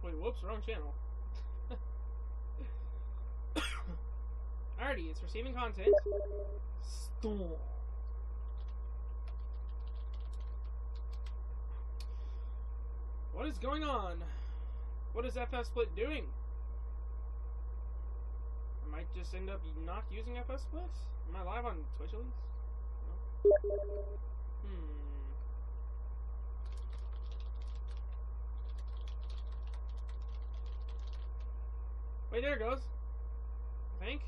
Wait, whoops, wrong channel. Alrighty, it's receiving content. Storm. What is going on? What is FS Split doing? I might just end up not using FS Split? Am I live on Twitch at least? No? Wait, there it goes. I think.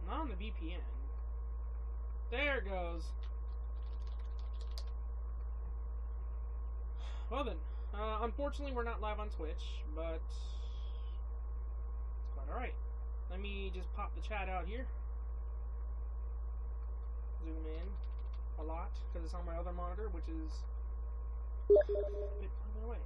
Not on the VPN. There it goes. Well then, unfortunately we're not live on Twitch, but it's quite alright. Let me just pop the chat out here. Zoom in a lot, because it's on my other monitor, which is a bit further away.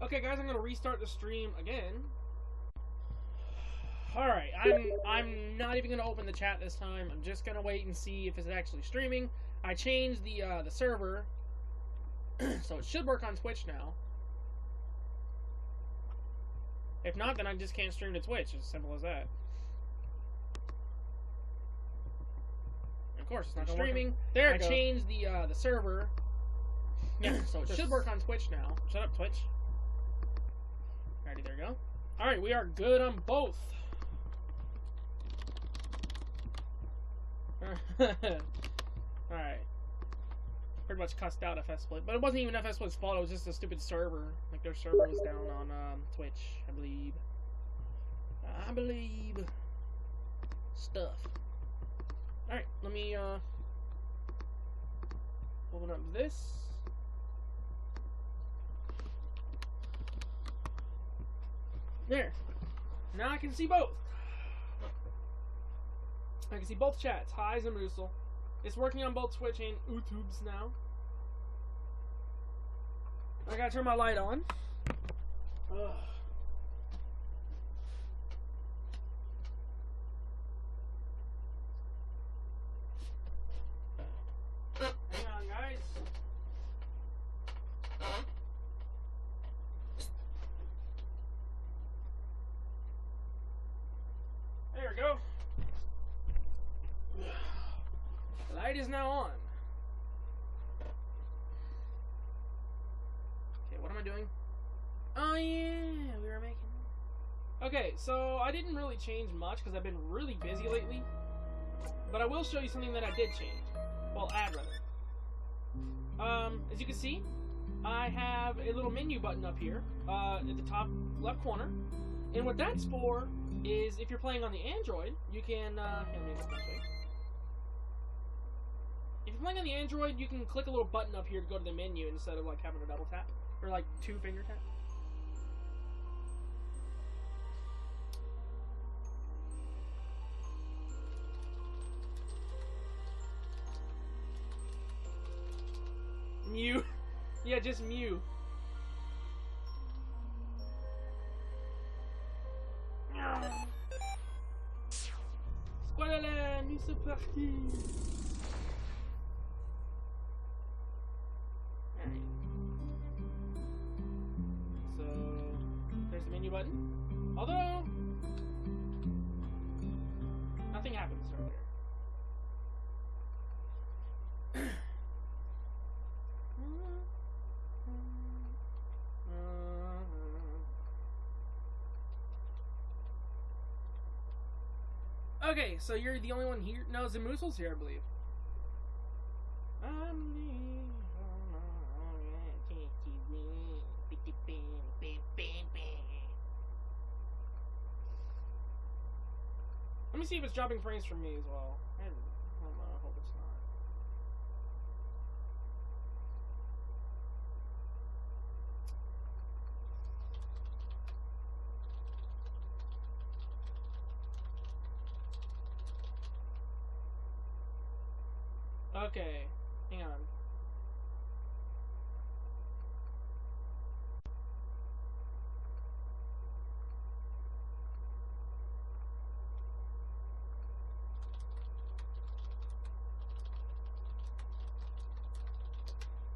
Okay guys, I'm gonna restart the stream again. Alright, I'm not even gonna open the chat this time. I'm just gonna wait and see if it's actually streaming. I changed the server, so it should work on Twitch now. If not, then I just can't stream to Twitch. It's as simple as that. Of course, it's not streaming. There I changed the server. Yeah, so it should work on Twitch now. Shut up, Twitch. Alrighty, there we go. Alright, we are good on both. Alright. Pretty much cussed out FS Split. But it wasn't even FS Split's fault, it was just a stupid server. Like, their server was down on Twitch, I believe. I believe. Stuff. Alright, let me open up this. There. Now I can see both. I can see both chats. Hi, Zamoosel. It's working on both Twitch and YouTubes now. I gotta turn my light on. Ugh. Hang on, guys. There we go. The light is now on. Okay, what am I doing? Oh yeah, we were making... Okay, so I didn't really change much because I've been really busy lately. But I will show you something that I did change. Well, add rather. As you can see, I have a little menu button up here at the top left corner. And what that's for is if you're playing on the Android, you can... If you're playing on the Android, you can click a little button up here to go to the menu instead of like having a double tap. Or like 2-finger tap. Mew. Yeah, just Mew. Voilà, nous c'est parti. Alright. So, there's the menu button. Although, nothing happens right there. Okay, so you're the only one here? No, Zamoosel's here, I believe. Let me see if it's dropping frames for me as well. I don't know, I hope it's not. Okay, hang on.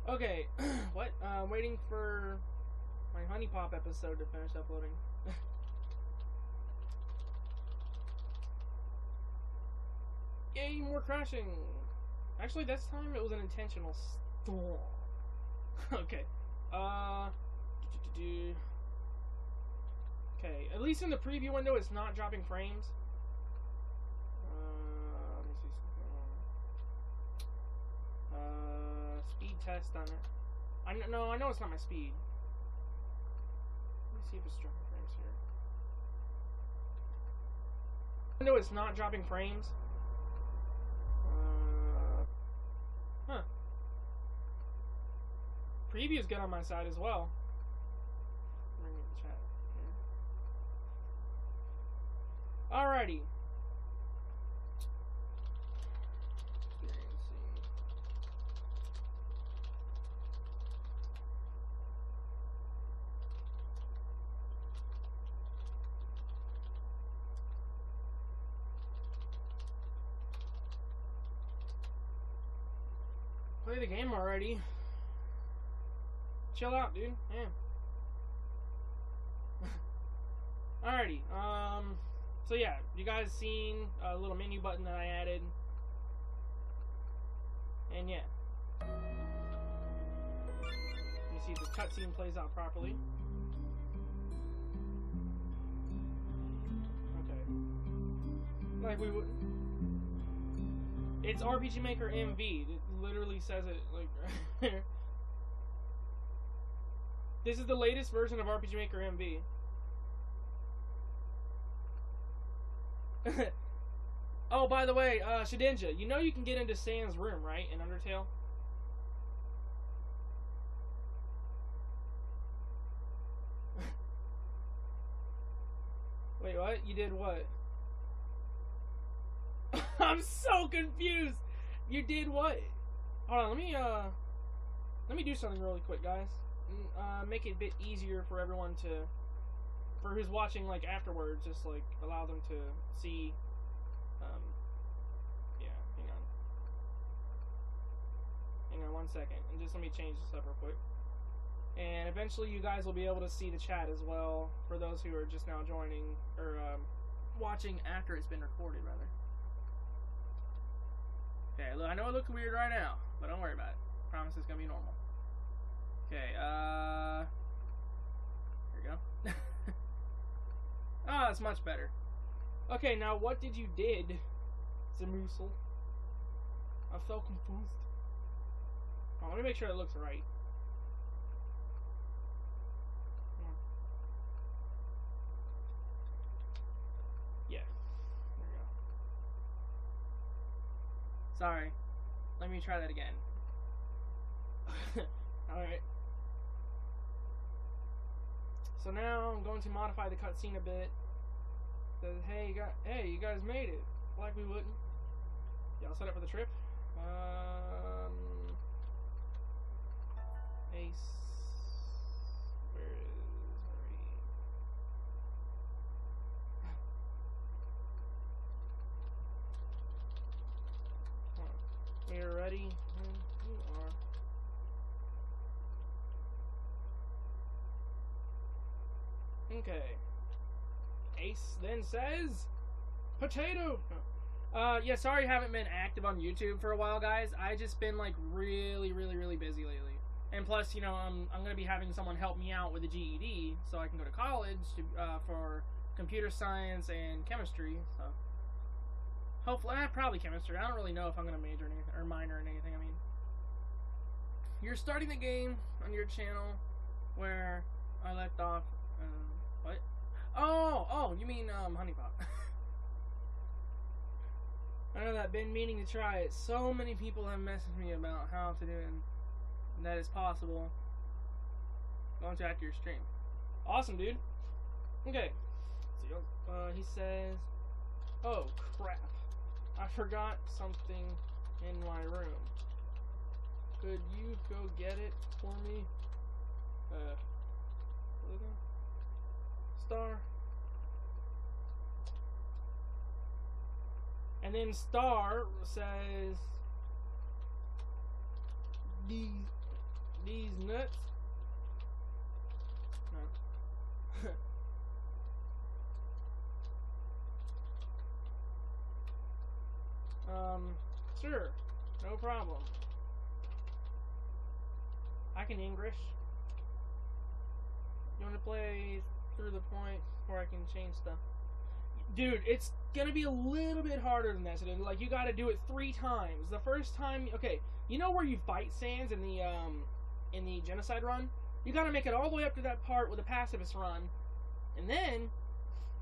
Okay, what? Waiting for my Honey Pop episode to finish uploading. Yay, more crashing! Actually, this time it was an intentional storm. Okay. Okay, at least in the preview window it's not dropping frames. Let me see something. Speed test on it. I know it's not my speed. Let me see if it's dropping frames here. Window it's not dropping frames. Huh. Preview's good on my side as well. Bring up the chat here. Alrighty. Play the game already. Chill out, dude. Yeah. Alrighty. So yeah, you guys seen a little menu button that I added, and yeah. Let me see if this cutscene plays out properly. Okay. Like we would. It's RPG Maker MV. It literally says it like right there. This is the latest version of RPG Maker MV. Oh, by the way, Shedinja, you know you can get into Sans room, right, in Undertale? Wait, what? You did what? I'm so confused! You did what? Hold on, let me do something really quick, guys. Make it a bit easier for everyone to, for who's watching like afterwards, just like allow them to see. Yeah, hang on 1 second, and just let me change this up real quick. And eventually, you guys will be able to see the chat as well for those who are just now joining or watching after it's been recorded, rather. Okay, look, I know it looks weird right now, but don't worry about it. I promise it's gonna be normal. Okay, here we go. Ah, that's much better. Okay, now what did you did, Zamusel? I'm so confused. Oh, let me make sure it looks right. Yeah, there we go. Sorry, let me try that again. Alright. So now I'm going to modify the cutscene a bit. Says, hey, you guys made it. Like we wouldn't. Y'all set up for the trip? Ace. Where is Marie? We are ready. You are. Okay. Ace then says, potato. Yeah, sorry I haven't been active on YouTube for a while, guys. I just been like really busy lately. And plus, you know, I'm gonna be having someone help me out with the GED, so I can go to college to, for computer science and chemistry. So hopefully, probably chemistry. I don't really know if I'm gonna major in anything or minor in anything. I mean, you're starting the game on your channel where I left off. What? Oh, you mean Honey Pop? I know that I've been meaning to try it. So many people have messaged me about how to do it, and that is possible. Going to after your stream. Awesome, dude. Okay. So, he says, oh crap, I forgot something in my room. Could you go get it for me? Star. And then Star says, these nuts. No. Sure. No problem. I can English. You want to play through the point where I can change stuff? Dude, it's gonna be a little bit harder than that. So like, you gotta do it 3 times. The first time, okay, you know where you fight Sans in the genocide run? You gotta make it all the way up to that part with the pacifist run, and then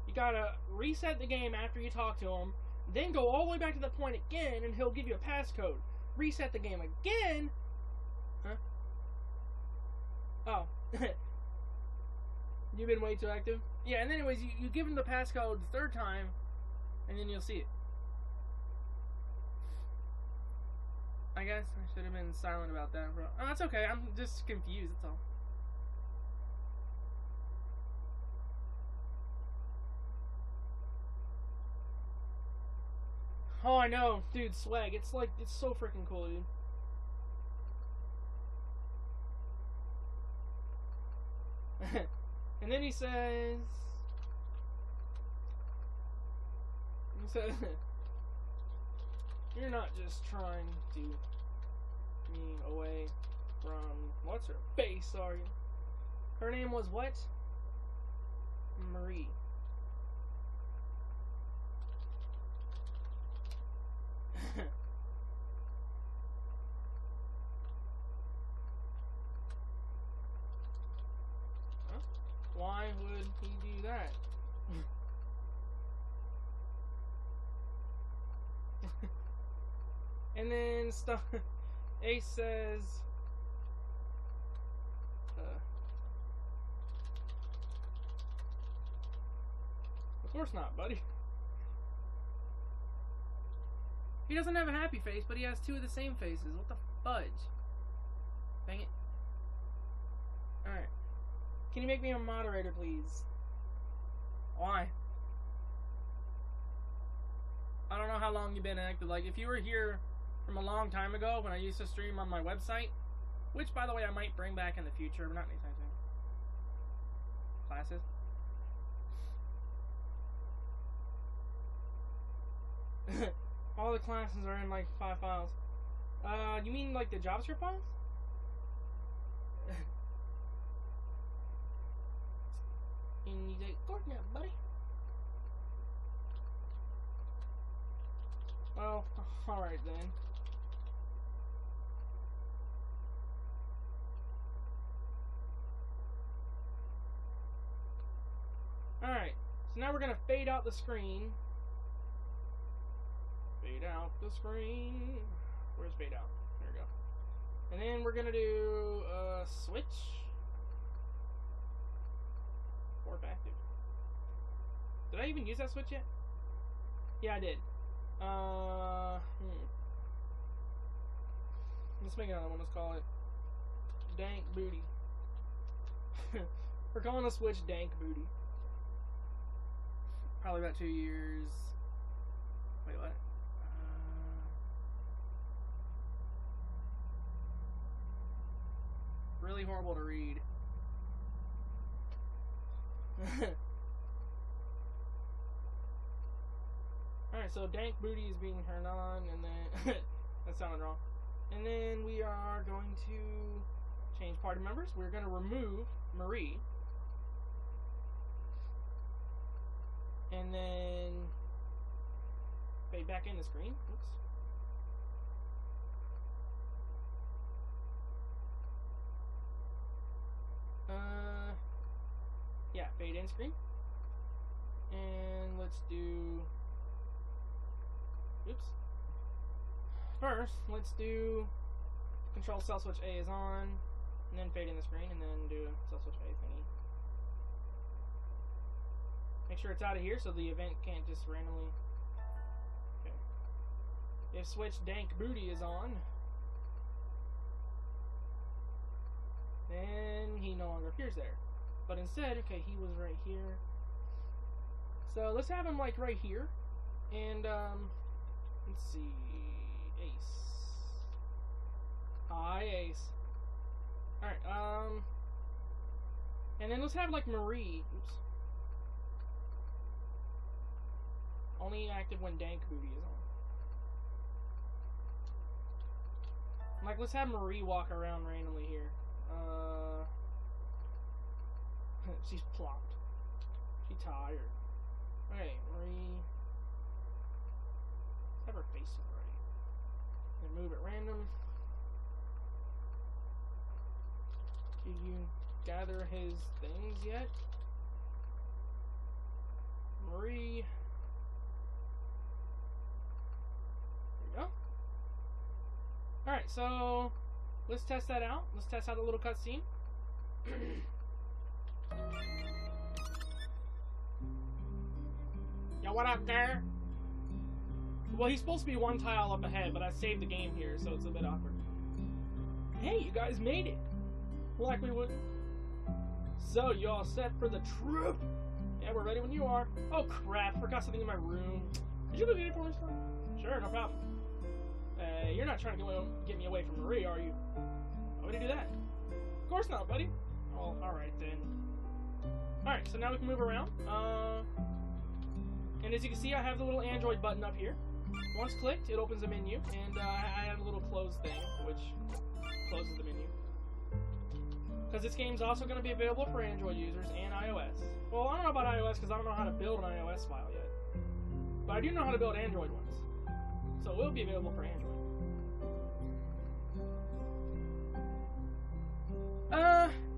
you gotta reset the game after you talk to him. Then go all the way back to the point again, and he'll give you a passcode. Reset the game again. Huh? Oh. You've been way too active? Yeah, and anyways, you give him the passcode the 3rd time, and then you'll see it. I guess I should have been silent about that, bro. Oh, that's okay. I'm just confused, that's all. Oh, I know. Dude, swag. It's like, it's so freaking cool, dude. And then he says... You're not just trying to me away from... What's her face, are you? Her name was what? Marie. Huh? Why would he do that? And then stuff. Ace says, of course not, buddy. He doesn't have a happy face, but he has 2 of the same faces. What the fudge? Dang it. Alright. Can you make me a moderator, please? Why? I don't know how long you've been active. Like, if you were here from a long time ago when I used to stream on my website, which, by the way, I might bring back in the future, but not anytime soon. Classes. All the classes are in like 5 files. You mean like the JavaScript files? You need a coordinate, buddy. Well, alright then. Alright, so now we're gonna fade out the screen. Fade out the screen. Where's fade out? There we go. And then we're gonna do switch. Warp active. Did I even use that switch yet? Yeah, I did. Let's make another one. Let's call it Dank Booty. We're calling the switch Dank Booty. Probably about 2 years. Wait, what? Really horrible to read. Alright, so Dank Booty is being turned on, and then... that sounded wrong. And then we are going to change party members. We're going to remove Marie. And then... fade back in the screen. Oops. Yeah, fade in screen. And let's do... Oops. First, let's do control cell switch A is on, and then fade in the screen, and then do cell switch A thingy. Make sure it's out of here so the event can't just randomly... Okay. If switch Dank Booty is on, then he no longer appears there. But instead, okay, he was right here. So let's have him like right here. And let's see. Ace. Hi, Ace. Alright, and then let's have, like, Marie. Oops. Only active when Dank Booty is on. Like, let's have Marie walk around randomly here. She's plopped. She's tired. Okay, Marie. Let's have her face right. And move it random. Did you gather his things yet? Marie. There you go. Alright, so let's test that out. Let's test out the little cutscene. Yo, what up, there? Well, he's supposed to be one tile up ahead, but I saved the game here, so it's a bit awkward. Hey, you guys made it! Like we would. So, you all set for the trip? Yeah, we're ready when you are. Oh, crap. Forgot something in my room. Did you go get it for me, son? Sure, no problem. You're not trying to get me away from Marie, are you? Why would you do that? Of course not, buddy. Oh, alright then. Alright, so now we can move around. And as you can see, I have the little Android button up here. Once clicked, it opens a menu, and I have a little close thing, which closes the menu. Because this game's also going to be available for Android users and iOS. Well, I don't know about iOS because I don't know how to build an iOS file yet. But I do know how to build Android ones. So it will be available for Android.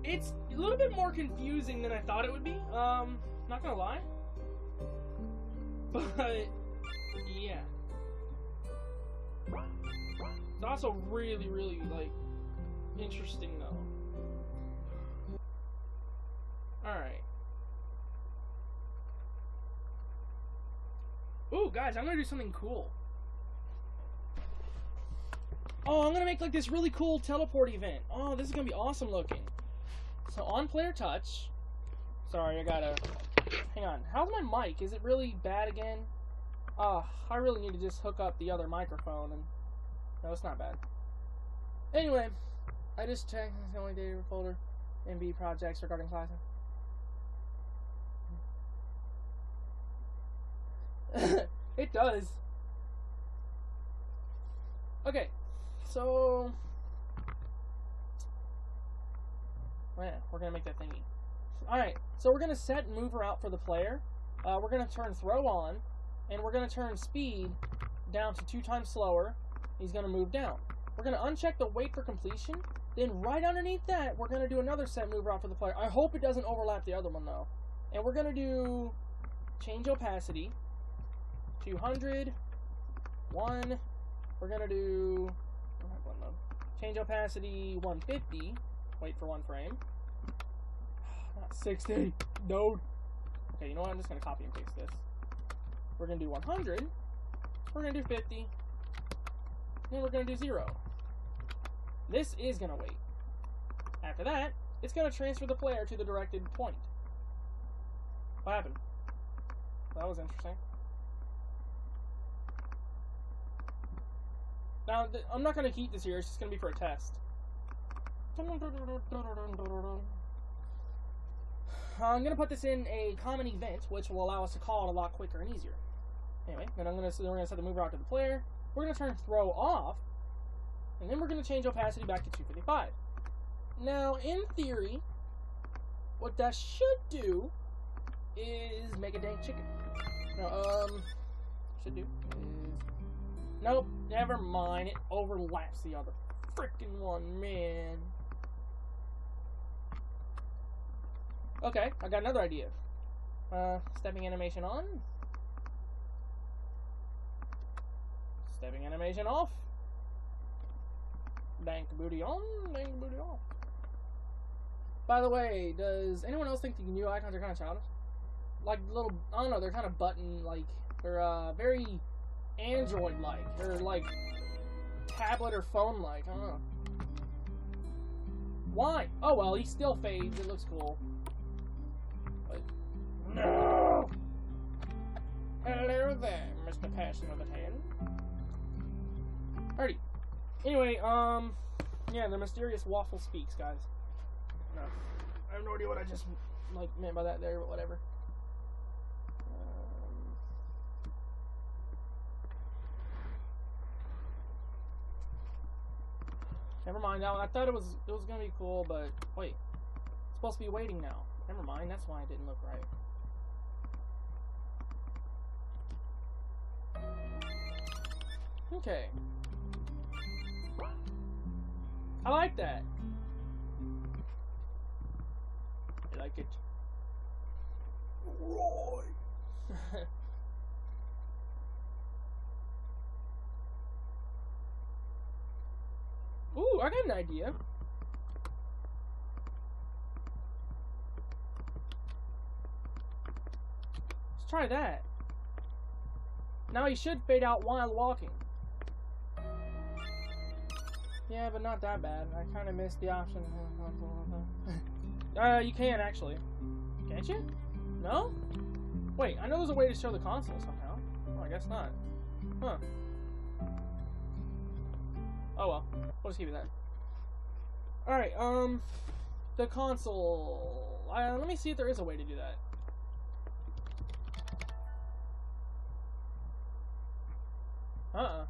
It's a little bit more confusing than I thought it would be. Not gonna lie. But, yeah. It's also really, really, like, interesting, though. Alright. Ooh, guys, I'm gonna do something cool. Oh, I'm gonna make, like, this really cool teleport event. Oh, this is gonna be awesome looking. So, on player touch... Sorry, I gotta... Hang on. How's my mic? Is it really bad again? I really need to just hook up the other microphone and... No, it's not bad. Anyway, I just checked the only data folder MV projects regarding classes. It does. Okay, so... Yeah, we're gonna make that thingy. Alright, so we're going to set mover out for the player. We're going to turn throw on, and we're going to turn speed down to 2 times slower. He's going to move down. We're going to uncheck the wait for completion. Then right underneath that, we're going to do another set mover out for the player. I hope it doesn't overlap the other one, though. And we're going to do change opacity, 200, 1. We're going to do change opacity, 150. Wait for 1 frame. 60. No. Okay, you know what? I'm just going to copy and paste this. We're going to do 100. We're going to do 50. Then we're going to do 0. This is going to wait. After that, it's going to transfer the player to the directed point. What happened? That was interesting. Now, I'm not going to keep this here. It's just going to be for a test. I'm going to put this in a common event, which will allow us to call it a lot quicker and easier. Anyway, then we're going to set the mover out to the player. We're going to turn throw off, and then we're going to change opacity back to 255. Now, in theory, what that should do is make a dank chicken. No, should do is... Nope, never mind. It overlaps the other freaking one, man. Okay, I got another idea. Stepping animation on. Stepping animation off. Dank booty on, dank booty off. By the way, does anyone else think the new icons are kind of childish? Like little, I don't know, they're kind of button, like, they're very Android-like. They're like tablet or phone-like, I don't know. Why? Oh well, he still fades, it looks cool. No! Hello there, Mr. Passion of the Hand. Alrighty. Anyway, Yeah, the mysterious waffle speaks, guys. No, I have no idea what I just like meant by that there, but whatever. Never mind that one. I thought it was gonna be cool, but wait, it's supposed to be waiting now. Never mind. That's why it didn't look right. Okay. I like that. You like it? Right. Ooh, I got an idea. Let's try that. Now he should fade out while walking. Yeah, but not that bad. I kind of missed the option. You can actually. Can't you? No? Wait, I know there's a way to show the console somehow. Oh, I guess not. Huh. Oh well. We'll just keep it that. Alright, the console. Let me see if there is a way to do that. Well,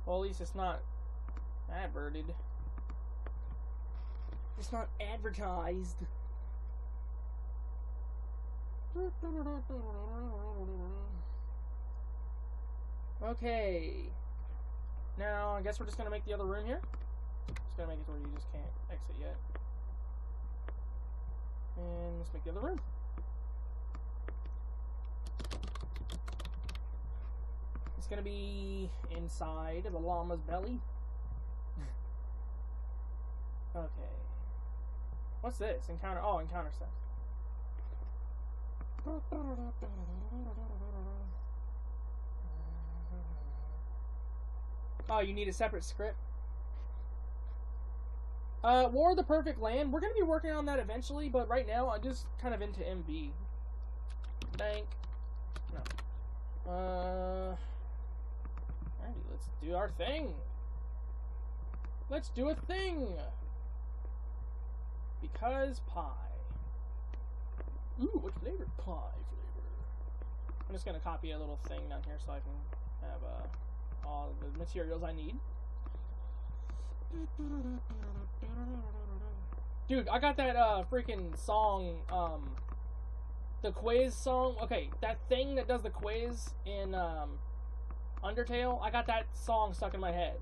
at least it's not adverted. It's not advertised. Okay. Now, I guess we're just gonna make the other room here. Just gonna make it where you just can't exit yet. And let's make the other room. It's gonna be inside of the llama's belly. Okay. What's this? Encounter. Oh, encounter stuff. Oh, you need a separate script? War of the Perfect Land. We're going to be working on that eventually, but right now I'm just kind of into MV. Bank. No. Alrighty, let's do our thing. Let's do a thing. Because pie. Ooh, what flavor? Pie flavor. I'm just going to copy a little thing down here so I can have all the materials I need. Dude, I got that freaking song, the quiz song. Okay, that thing that does the quiz in Undertale, I got that song stuck in my head.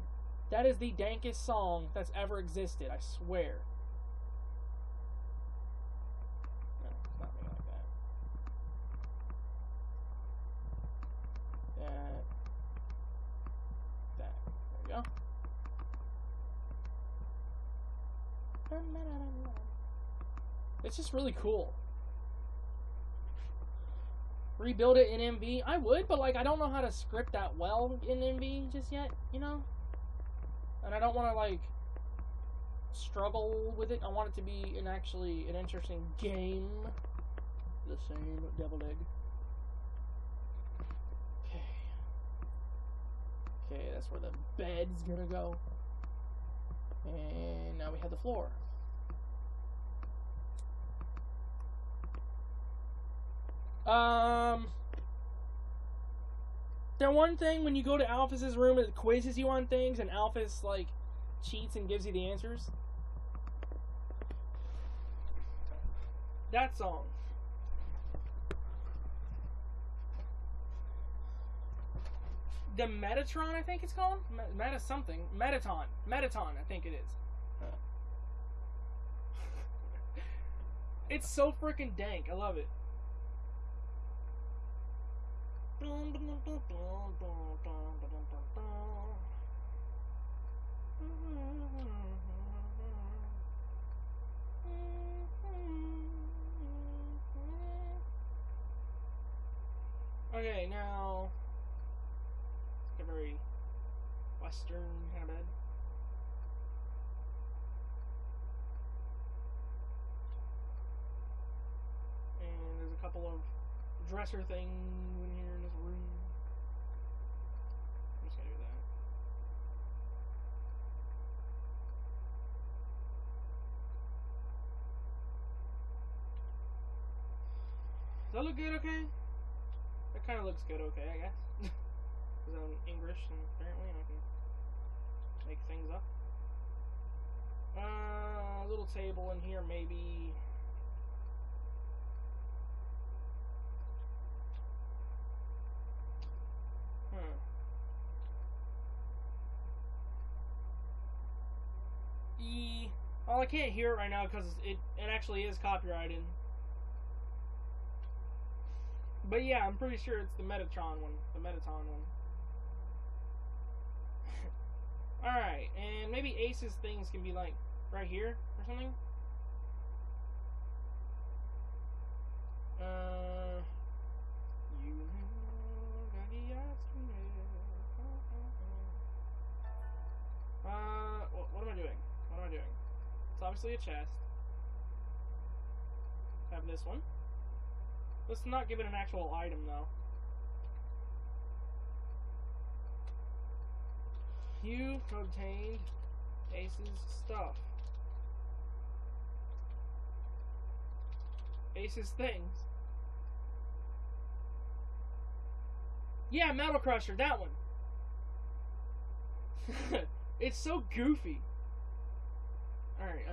That is the dankest song that's ever existed, I swear. No, it's not really like that. There we go. It's just really cool. Rebuild it in MV? I would, but like I don't know how to script that well in MV just yet, you know? And I don't want to like struggle with it. I want it to be actually an interesting game. The same deviled egg. Okay. Okay, that's where the bed's gonna go. And now we have the floor. The one thing when you go to Alphys's room, it quizzes you on things, and Alphys like cheats and gives you the answers. That song. The Metatron, I think it's called? Meta something. Metaton. Metaton, I think it is. It's so freaking dank. I love it. Okay, now it's a very Western kind of bed. And there's a couple of dresser things in here in this room. I'm just gonna do that. that look good? Okay. That kind of looks good. Okay, I guess. Because I'm English, and apparently I can make things up. A little table in here, maybe. Oh, I can't hear it right now because it actually is copyrighted. But yeah, I'm pretty sure it's the Metatron one. The Metaton one. Alright, and maybe Ace's things can be like right here or something. What am I doing? What am I doing? It's obviously a chest. Have this one. Let's not give it an actual item though. You obtained Ace's stuff. Ace's things. Yeah, Metal Crusher, that one. It's so goofy. Alright,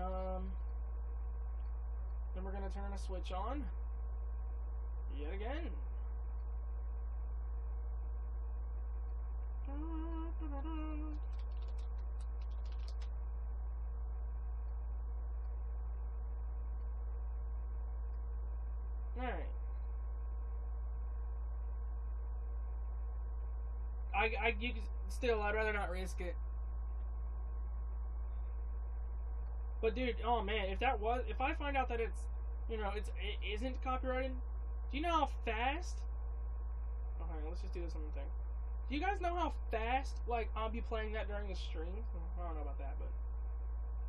then we're gonna turn a switch on. Yet again. Alright. I'd rather not risk it. But dude, oh man, if I find out that it isn't copyrighted, do you know how fast? Oh, hang on, let's just do this on the thing. Do you guys know how fast, like, I'll be playing that during the stream? I don't know about that, but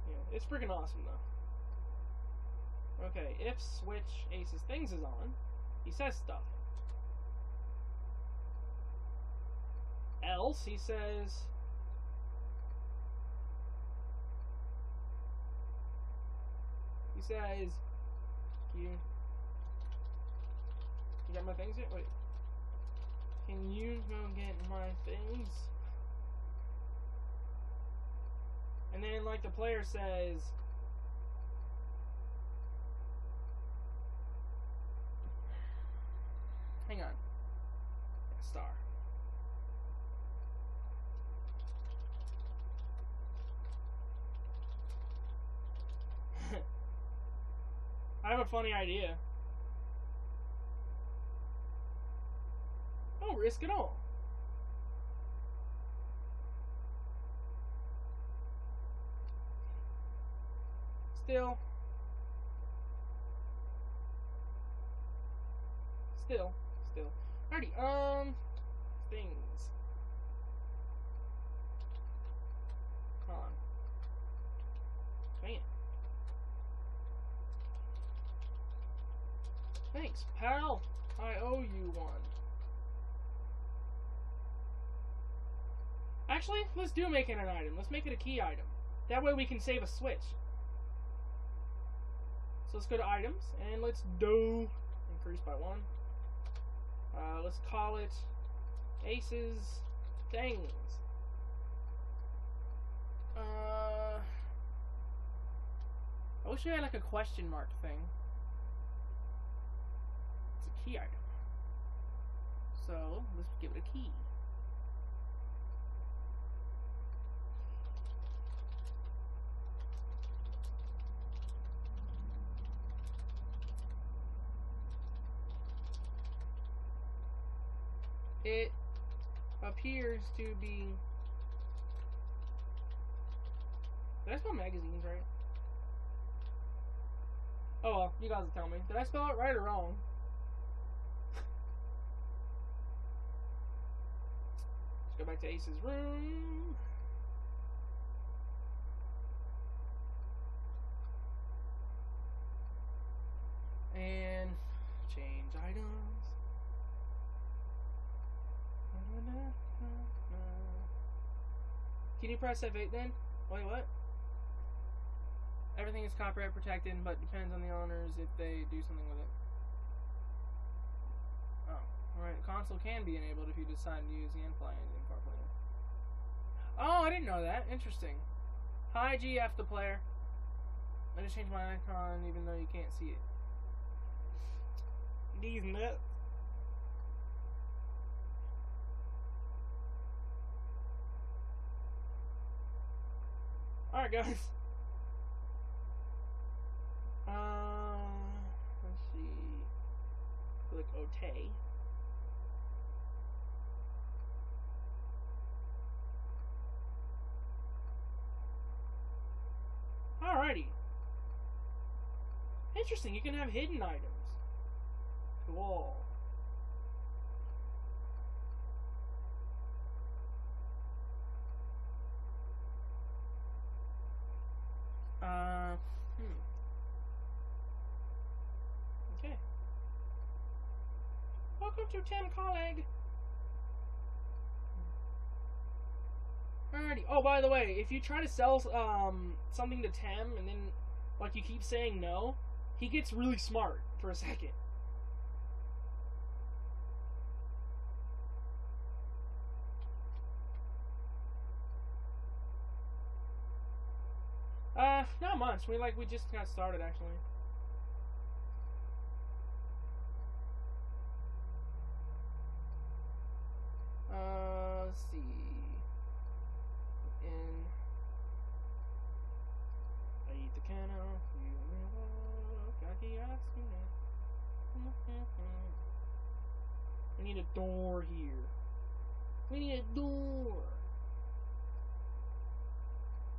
yeah, it's freaking awesome though. Okay, if switch Ace's things is on, he says stuff. Else, he says. He says, you got my things yet? Wait. Can you go get my things? And then, like, the player says, hang on. Star. I have a funny idea. Don't risk it all. Still. Alrighty, things. Come on. Man. Thanks, pal. I owe you one. Actually, let's do make it an item. Let's make it a key item. That way we can save a switch. So let's go to items, and let's do increase by 1. Let's call it Ace's things. I wish we had like a question mark thing. It's a key item. So let's give it a key. It appears to be. Did I spell magazines right? Oh well, you guys will tell me. Did I spell it right or wrong? Let's go back to Ace's room. And change items. Can you press F8 then? Wait, what? Everything is copyright protected, but depends on the owners if they do something with it. Alright, console can be enabled if you decide to use the in-flight engine for player. Oh, I didn't know that. Interesting. Hi, GF the player. I just changed my icon even though you can't see it. These nuts. Alright, guys. Let's see. Click OK. Alrighty. Interesting, you can have hidden items. Cool. Okay. Welcome to Tim Colleague. Alrighty. Oh, by the way, if you try to sell something to Tim and then like you keep saying no, he gets really smart for a second. Not much. We just got started actually. Let's see. I eat the cano. We need a door here. We need a door.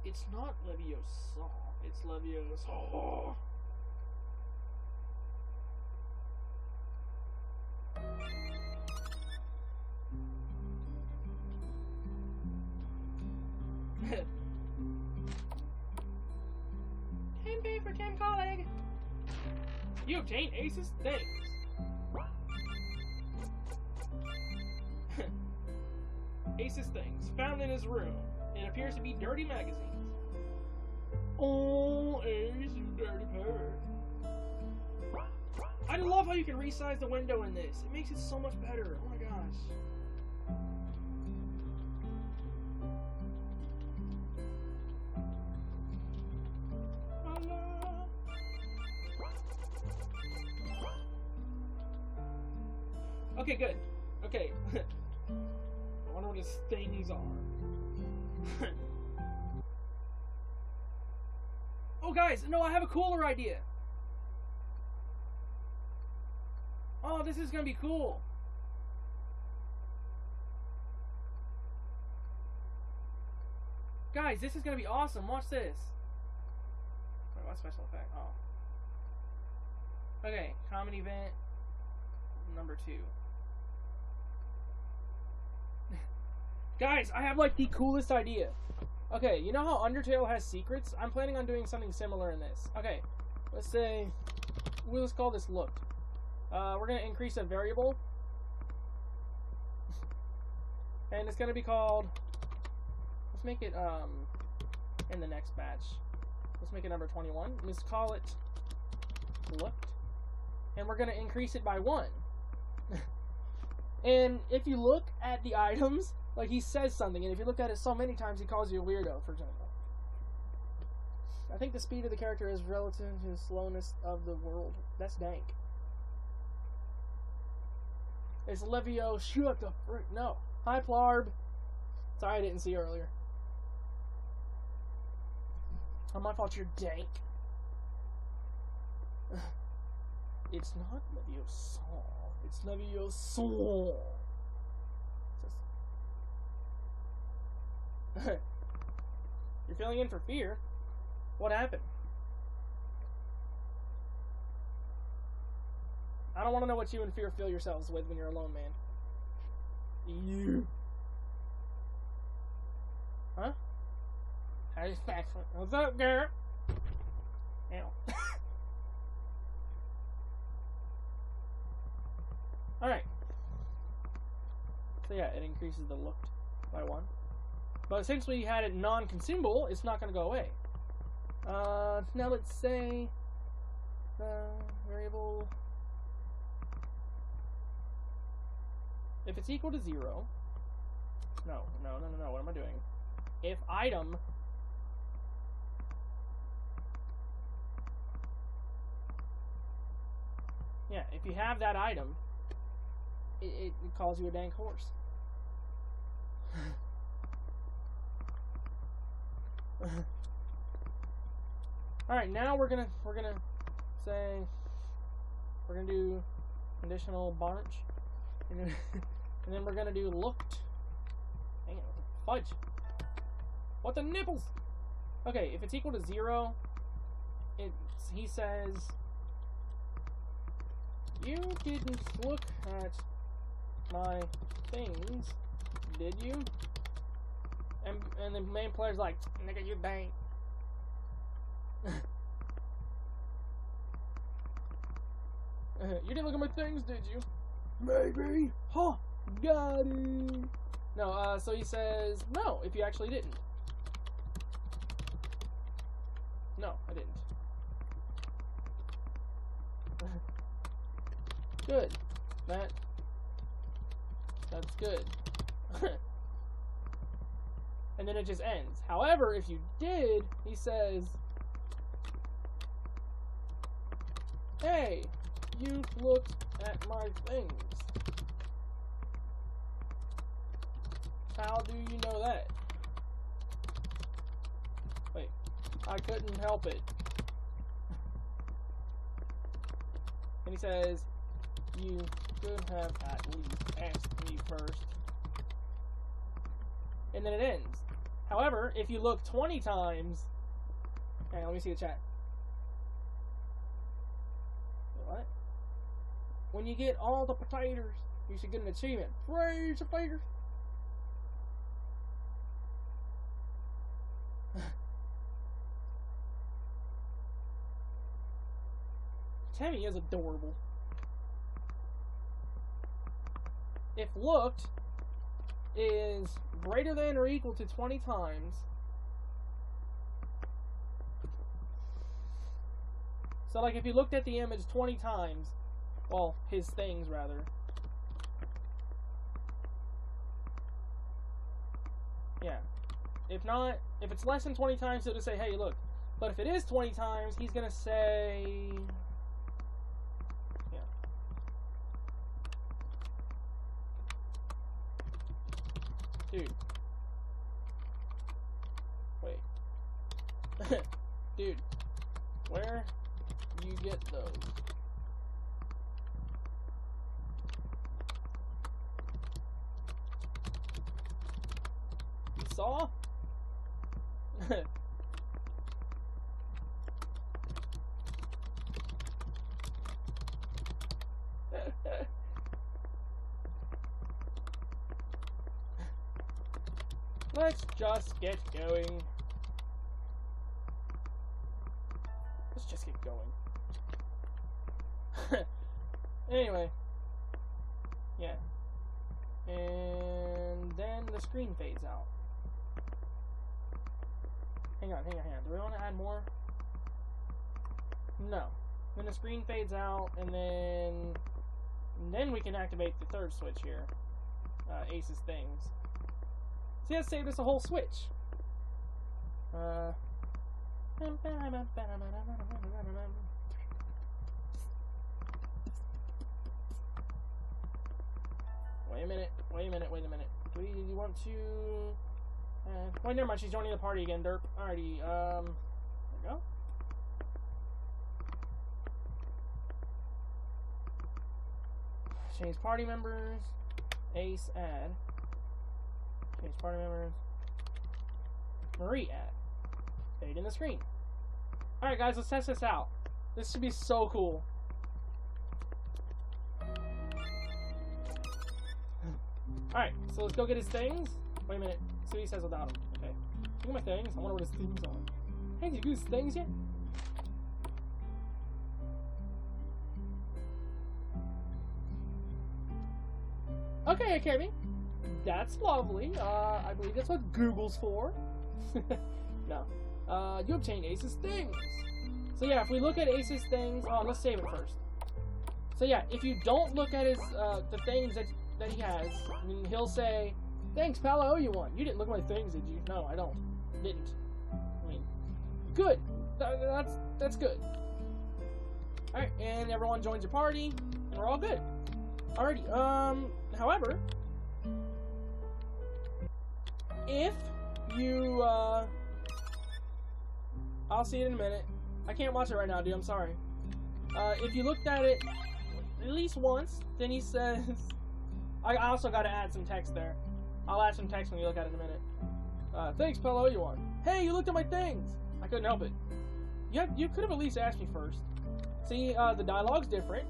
It's not Leviosa. It's Leviosa. Tempeh for Tim Colleague. You obtain Ace's things. Ace's things found in his room. It appears to be dirty magazines. Oh, Ace, you dirty pervert. I love how you can resize the window in this. It makes it so much better. Oh my gosh. Okay, good. Okay. I wonder what his things are. Oh, guys, no, I have a cooler idea. Oh, this is gonna be cool. Guys, this is gonna be awesome. Watch this. Wait, what special effect? Oh. Okay, common event number 2. Guys, I have like the coolest idea. Okay, you know how Undertale has secrets? I'm planning on doing something similar in this. Okay, let's say, let's call this looked. We're going to increase a variable. And it's going to be called, let's make it in the next batch. Let's make it number 21. Let's call it looked. And we're going to increase it by 1. And if you look at the items, like he says something, and if you look at it so many times, he calls you a weirdo, for example. I think the speed of the character is relative to the slowness of the world. That's dank. It's Levio. Shut the frick. No. Hi, Plarb. Sorry I didn't see you earlier. Oh, my fault you're dank. It's not Levio Song. It's Levio Song. You're filling in for fear. What happened? I don't want to know what you and fear fill yourselves with when you're alone, man. You. Huh? How's that? What's up, girl? Ow. Alright. So yeah, it increases the looked by 1. But since we had it non-consumable, it's not going to go away. Now let's say variable if it's equal to 0, no, what am I doing? If item if you have that item, it calls you a dank horse. Alright, now we're gonna say we're gonna do conditional bunch, and then we're gonna do looked. Hang on, fudge. What the nipples? Okay, if it's equal to 0, he says you didn't look at my things, did you? And the main player's like, nigga, you bang. You didn't look at my things, did you? Maybe. Huh, got it. No, so he says, no, if you actually didn't. No, I didn't. Good. That's good. And then it just ends. However, if you did, he says, hey, you looked at my things. How do you know that? Wait, I couldn't help it. And he says, you could have at least asked me first. And then it ends. However, if you look 20 times... Hang on, let me see the chat. What? When you get all the potatoes, you should get an achievement. Praise the potatoes! Tammy is adorable. If looked is greater than or equal to 20 times, so like if you looked at the image 20 times, well, his things rather, yeah, if not, if it's less than 20 times, he'll just say, hey, look. But if it is 20 times, he's gonna say, dude. Wait. Dude. Where you get those? You saw? Let's just get going. Let's just get going. Anyway. Yeah. And then the screen fades out. Hang on. Do we want to add more? No. Then the screen fades out, and then we can activate the third switch here. Ace's things. See, that saved us a whole switch. Wait a minute. Do you want to... wait, never mind. She's joining the party again, derp. Alrighty, there we go. Change party members. Ace add. Change party members. Marie add. Fade in the screen. Alright guys, let's test this out. This should be so cool. Alright, so let's go get his things. Wait a minute. See what he says without him. Okay. Look at my things. I wonder what his things are. Hey, did you do his things yet? Okay, Akemi. That's lovely. I believe that's what Google's for. No. You obtained Ace's things. So yeah, if we look at Ace's things, let's save it first. So yeah, if you don't look at his the things that that he has, and he'll say, "Thanks, pal, I owe you one." You didn't look at my things, did you? No, I don't. Didn't. I mean, good. That's good. Alright, and everyone joins your party, and we're all good. Alrighty, however, if you, I'll see it in a minute. I can't watch it right now, dude, I'm sorry. If you looked at it at least once, then he says, I also gotta add some text there. I'll add some text when you look at it in a minute. Thanks, pal, I owe you one. Hey, you looked at my things! I couldn't help it. You could have at least asked me first. See, the dialogue's different.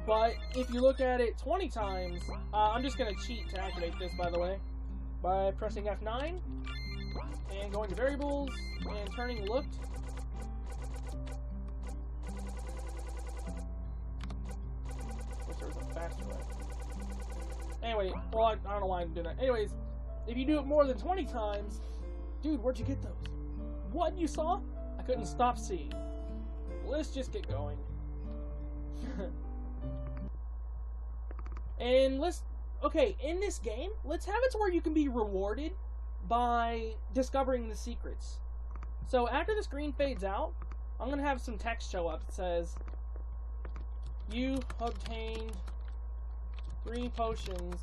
But if you look at it 20 times, I'm just gonna cheat to activate this, by the way. By pressing F9, and going to variables, and turning looked. Wish there was a faster way. Anyway, well, I don't know why I'm doing that. Anyways, if you do it more than 20 times, dude, where'd you get those? What you saw? I couldn't stop seeing. Let's just get going. And okay, in this game, let's have it to where you can be rewarded by discovering the secrets. So after the screen fades out, I'm going to have some text show up that says, you obtained 3 potions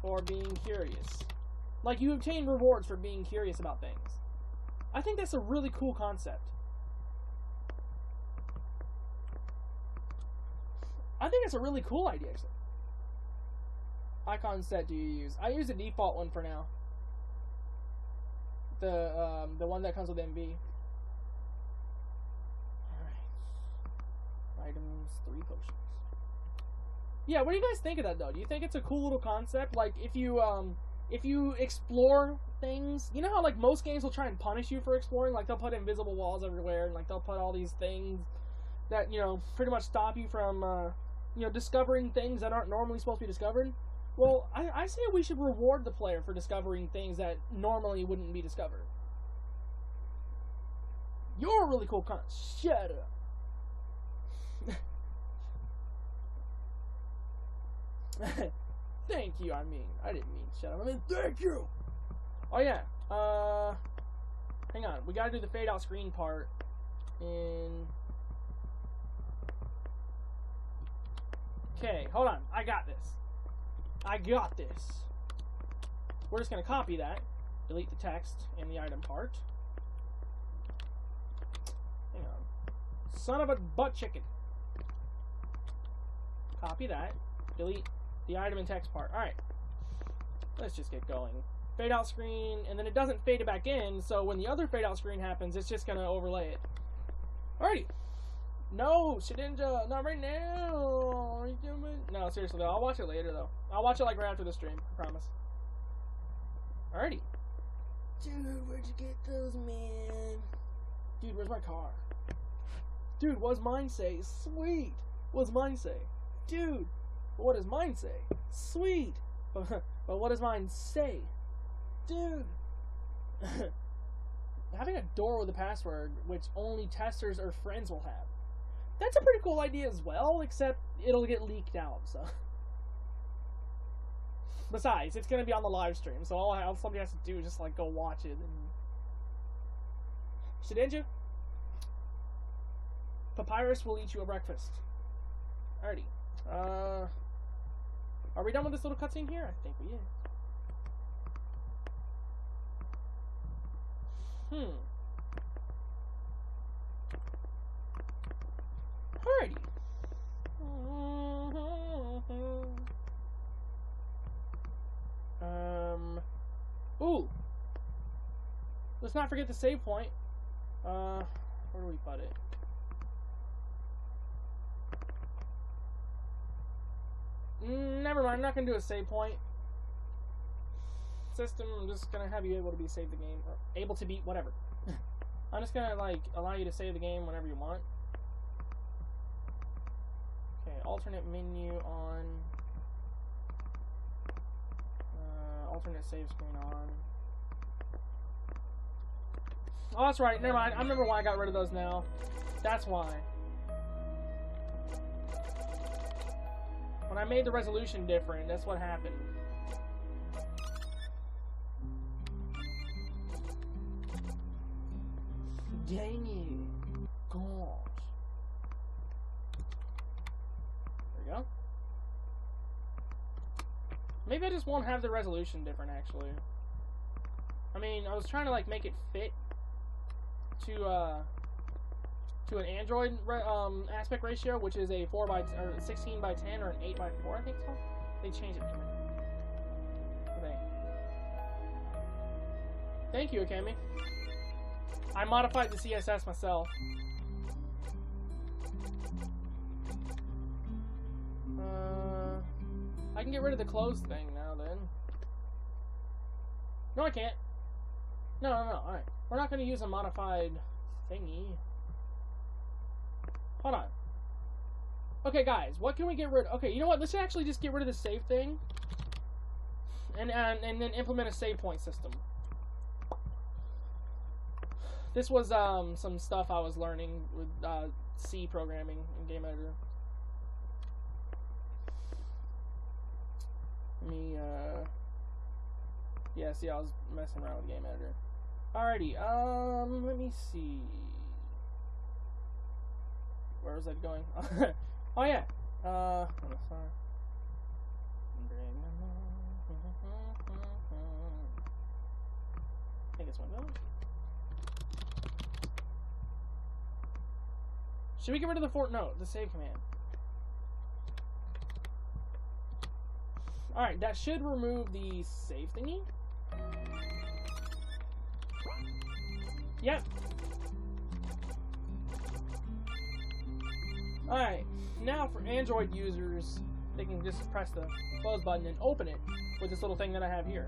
for being curious. Like, you obtain rewards for being curious about things. I think that's a really cool concept. I think it's a really cool idea, actually. Icon set do you use? I use the default one for now. The one that comes with MV. Alright. Items, 3 potions. Yeah, what do you guys think of that, though? Do you think it's a cool little concept? Like, if you explore things, you know how, like, most games will try and punish you for exploring? Like, they'll put invisible walls everywhere, and, like, they'll put all these things that, you know, pretty much stop you from, you know, discovering things that aren't normally supposed to be discovered. Well, I say we should reward the player for discovering things that normally wouldn't be discovered. You're a really cool Shut up. Thank you, I didn't mean shut up. I mean, thank you! Oh, yeah. Hang on. We gotta do the fade out screen part in... Okay, hold on. I got this. We're just gonna copy that. Delete the text and the item part. Hang on. Son of a butt chicken. Copy that. Delete the item and text part. Alright. Let's just get going. Fade out screen, and then it doesn't fade it back in, so when the other fade out screen happens, it's just gonna overlay it. Alrighty. No, Shedinja, not right now. Are you doing? No, seriously though, I'll watch it later though. I'll watch it like right after the stream, I promise. Alrighty. Dude, where'd you get those, man? Dude, where's my car? Dude, what does mine say? Sweet. What does mine say? Dude, what does mine say? Sweet. But what does mine say? Dude. Having a door with a password, which only testers or friends will have. That's a pretty cool idea as well, except it'll get leaked out, so. Besides, it's gonna be on the live stream, so all somebody has to do is just, like, go watch it and... Shedinja? Papyrus will eat you a breakfast. Alrighty. Are we done with this little cutscene here? I think we is. Alrighty. Ooh. Let's not forget the save point. Where do we put it? Never mind, I'm not gonna do a save point. System, I'm just gonna have you able to save the game, or able to beat whatever. I'm just gonna, like, allow you to save the game whenever you want. Okay, alternate menu on. Alternate save screen on. Oh, that's right, never mind. I remember why I got rid of those now. That's why. When I made the resolution different, that's what happened. Dang it. Gosh. There we go. Maybe I just won't have the resolution different, actually. I mean, I was trying to, like, make it fit to an Android aspect ratio, which is a 16 by 10 or an 8 by 4, I think so. They changed it to me. Okay. Thank you, Akemi. I modified the CSS myself. I can get rid of the close thing now, then. No, I can't. No, alright. We're not going to use a modified thingy. Hold on. Okay, guys, what can we get rid of? Okay, you know what? Let's actually just get rid of the save thing. And then implement a save point system. This was some stuff I was learning with C programming in Game Editor. Let me, yeah, see, I was messing around with Game Editor. Alrighty, let me see. Where was that going? Oh, yeah. Sorry. I think it's one of those. Should we get rid of the save command? Alright, that should remove the save thingy. Yep. Alright, now for Android users, they can just press the close button and open it with this little thing that I have here.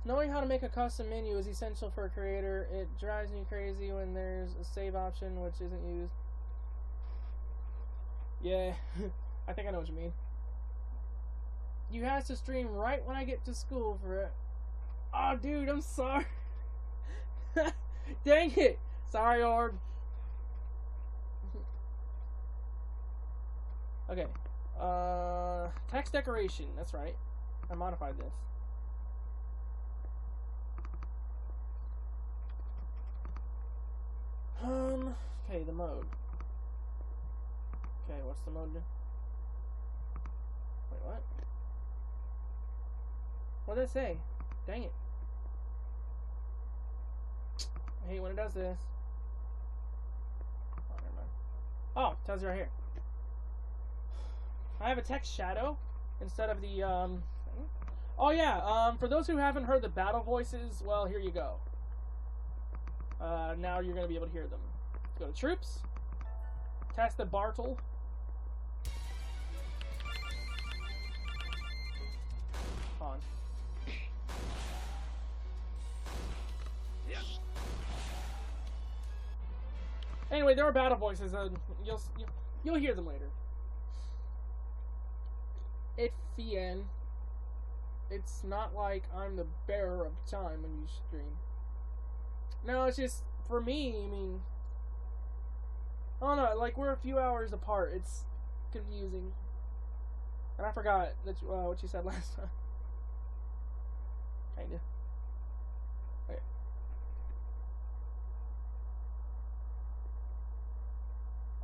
Knowing how to make a custom menu is essential for a creator. It drives me crazy when there's a save option which isn't used. Yeah, I think I know what you mean. You have to stream right when I get to school for it. Oh, dude, I'm sorry. Dang it. Sorry, Orb. Okay. Text decoration. That's right. I modified this. Okay, the mode. Okay, what's the mode? Wait, what? What did it say? Dang it. I hate when it does this. Oh, never mind. Oh, it tells you right here. I have a text shadow instead of the, thing. Oh yeah, for those who haven't heard the battle voices, well, here you go. Now you're going to be able to hear them. Go to troops. Test the Bartle. On. Anyway, there are battle voices. You'll hear them later. Fien. It's not like I'm the bearer of time when you stream. No, it's just for me. I mean, I don't know. Like, we're a few hours apart. It's confusing. And I forgot that what you said last time. Kinda. Okay.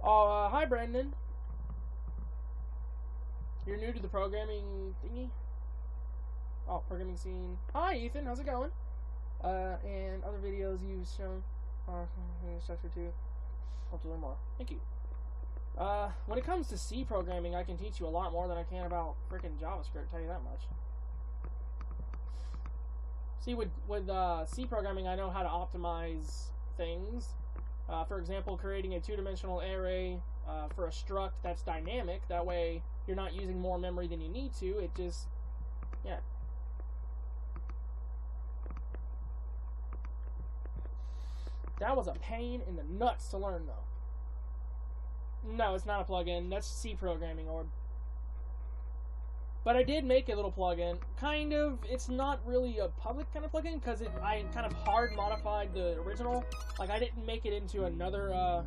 Oh, hi, Brendan. You're new to the programming thingy? Oh, programming scene. Hi, Ethan. How's it going? And other videos you've shown are structure too. Hope to learn more. Thank you. When it comes to C programming, I can teach you a lot more than I can about freaking JavaScript, tell you that much. See, with C programming, I know how to optimize things. For example, creating a two-dimensional array for a struct that's dynamic. That way, you're not using more memory than you need to. It just, yeah. That was a pain in the nuts to learn, though. No, it's not a plugin. That's C programming, or But I did make a little plugin. Kind of, it's not really a public kind of plugin because I kind of hard modified the original. Like, I didn't make it into another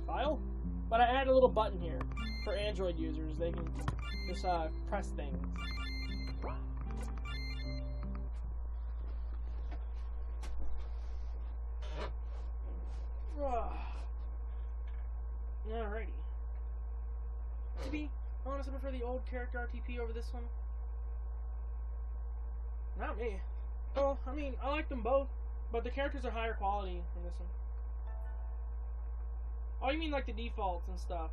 file. But I added a little button here for Android users. They can just press things. Alrighty. To be honest, I prefer the old character RTP over this one. Not me. Well, I mean, I like them both, but the characters are higher quality in this one. Oh, you mean like the defaults and stuff.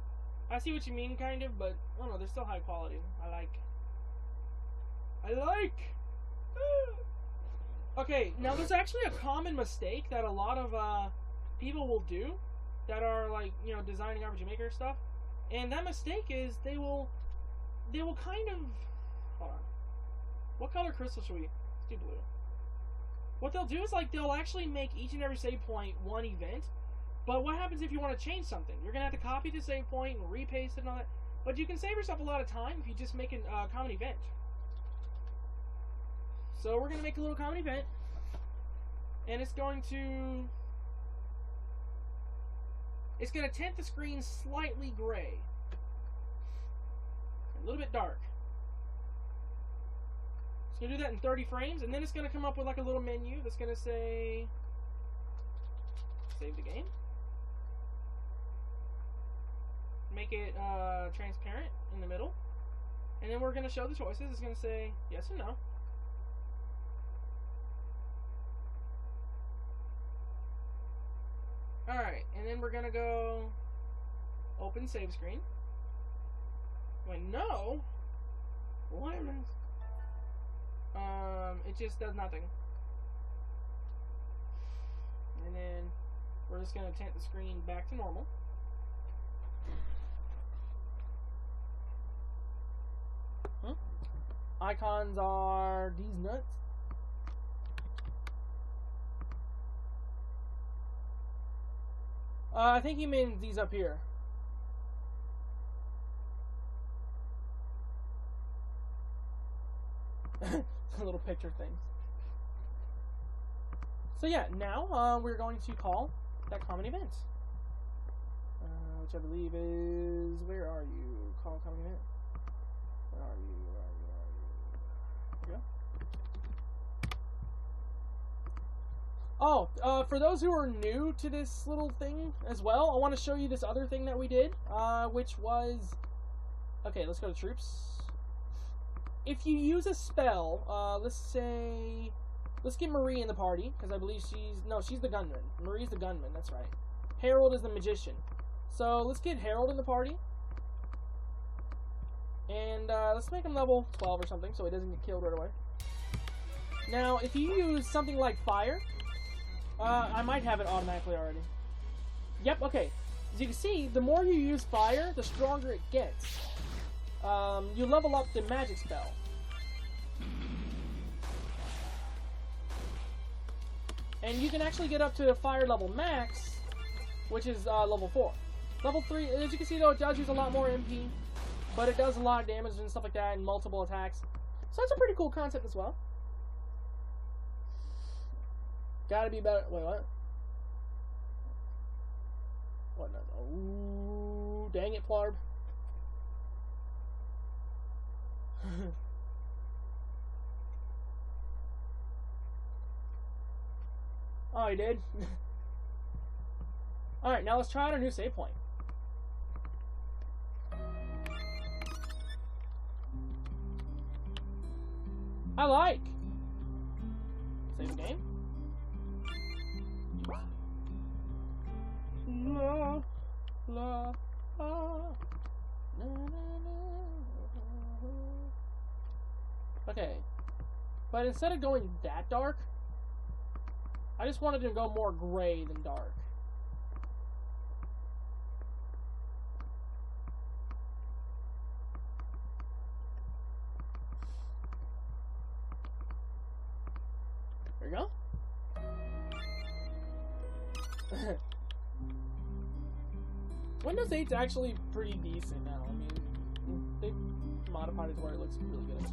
I see what you mean, kind of, but I don't know, they're still high quality. I like. Okay, now there's actually a common mistake that a lot of people will do that are like, you know, designing RPG Maker stuff. And that mistake is they will kind of, hold on. What color crystal should we? Let's do blue. What they'll do is like they'll actually make each and every save point one event. But what happens if you want to change something? You're gonna have to copy the save point and repaste it and all that. But you can save yourself a lot of time if you just make a common event. So we're gonna make a little common event, and it's gonna tint the screen slightly gray, a little bit dark. It's gonna do that in 30 frames, and then it's gonna come up with like a little menu that's gonna say save the game. Make it transparent in the middle, and then we're going to show the choices. It's going to say yes and no. Alright, and then we're going to go open save screen. Wait, no? What is it just does nothing. And then we're just going to tint the screen back to normal. Icons are these nuts. I think he means these up here. Little picture things. So yeah, now we're going to call that common event, which I believe is, where are you? Call common event. Where are you? Yeah. Oh, for those who are new to this little thing as well, I want to show you this other thing that we did, which was, okay, let's go to troops. If you use a spell, let's get Marie in the party, because I believe she's the gunman. Marie's the gunman, that's right. Harold is the magician. So let's get Harold in the party. And let's make him level 12 or something so he doesn't get killed right away. Now, if you use something like fire, I might have it automatically already. Yep, okay. As you can see, the more you use fire, the stronger it gets. You level up the magic spell. And you can actually get up to fire level max, which is level 4. Level 3, as you can see though, it does use a lot more MP. But it does a lot of damage and stuff like that, and multiple attacks. So that's a pretty cool concept as well. Gotta be better. Wait, what? What? Ooh, dang it, Plarb. Oh, he did? Alright, now let's try out a new save point. I like. Save the game. La, la, la, na, na, na. Okay. But instead of going that dark, I just wanted to go more gray than dark. There you go. Windows 8's actually pretty decent now. I mean, They modified it to where it looks really good.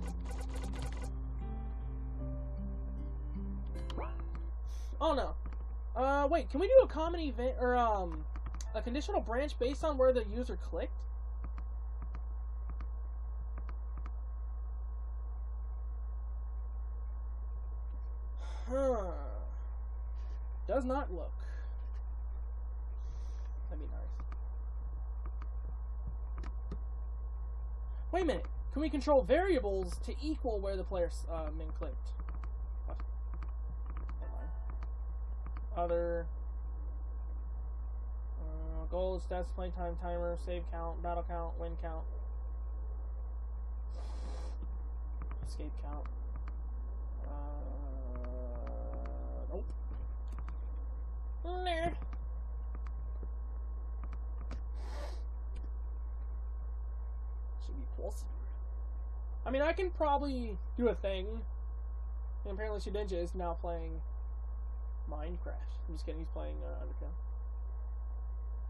Oh no. Wait, can we do a common event or a conditional branch based on where the user clicked? Huh. Does not look. That'd be nice. Wait a minute. Can we control variables to equal where the player min clicked? What? Never mind. Other. Goals, stats, playtime, timer, save count, battle count, win count. Escape count. Nope. Nah. Should be pulse. I mean, I can probably do a thing. And apparently Shedinja is now playing Minecraft. I'm just kidding, he's playing Undertale.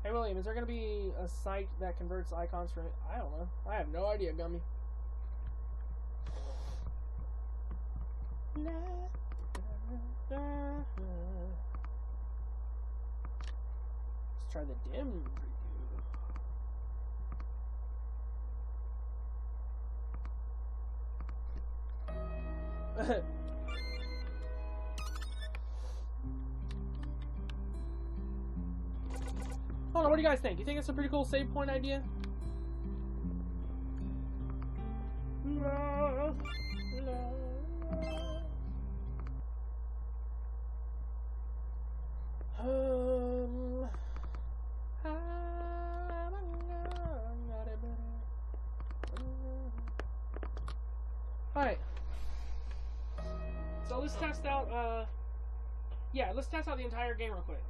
Hey William, is there going to be a site that converts icons from it? I don't know. I have no idea, Gummy. Let's try the dim preview. Hold on, what do you guys think? You think it's a pretty cool save point idea? No. Alright. So let's test out, yeah, let's test out the entire game real quick.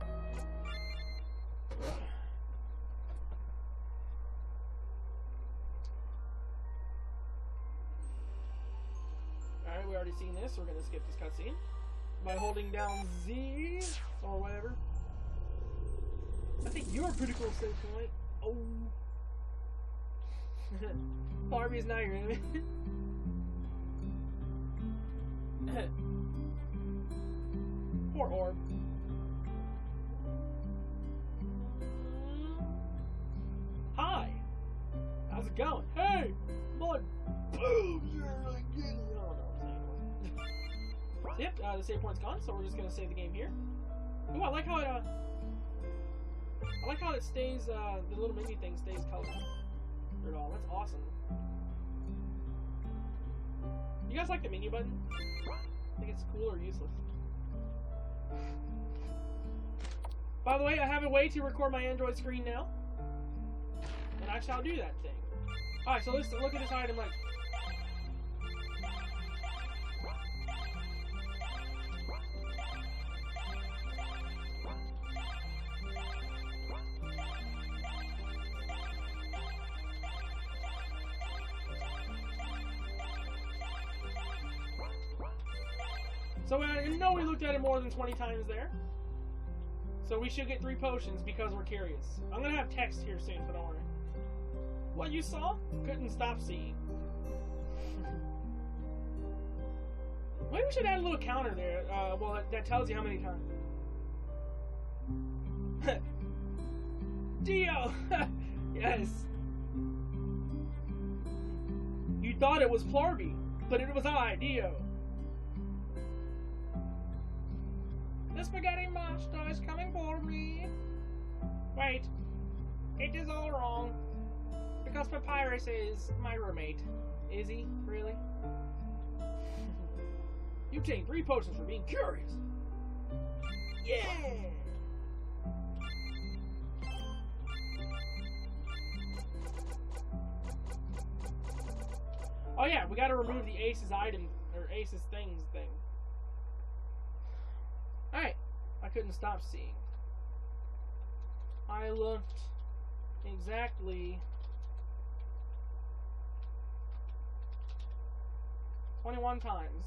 Alright, we already seen this. We're gonna skip this cutscene by holding down Z or whatever. I think you're a pretty cool save point. Oh. Barbie's not your enemy. Poor orb. Hi. How's it going? Hey, bud. Boom, you're really good. Oh no, yep, the save point's gone, so we're just gonna save the game here. Oh, I like how it stays. The little menu thing stays colored. Through it all. That's awesome. You guys like the menu button? I think it's cool or useless. By the way, I have a way to record my Android screen now. And I shall do that thing. Alright, so let's look at this item like... So I know we looked at it more than 20 times there. So we should get 3 potions because we're curious. I'm gonna have text here soon, so don't worry. What you saw? Couldn't stop seeing. Maybe we should add a little counter there. Well, that tells you how many times. Dio! Yes. You thought it was Plarby, but it was I, Dio. The spaghetti monster is coming for me. Wait, it is all wrong. Because Papyrus is my roommate. Is he? Really? You obtained 3 potions for being curious. Yeah! Oh yeah, we gotta remove the Ace's item, or Ace's things thing. Alright, I couldn't stop seeing. I looked exactly 21 times.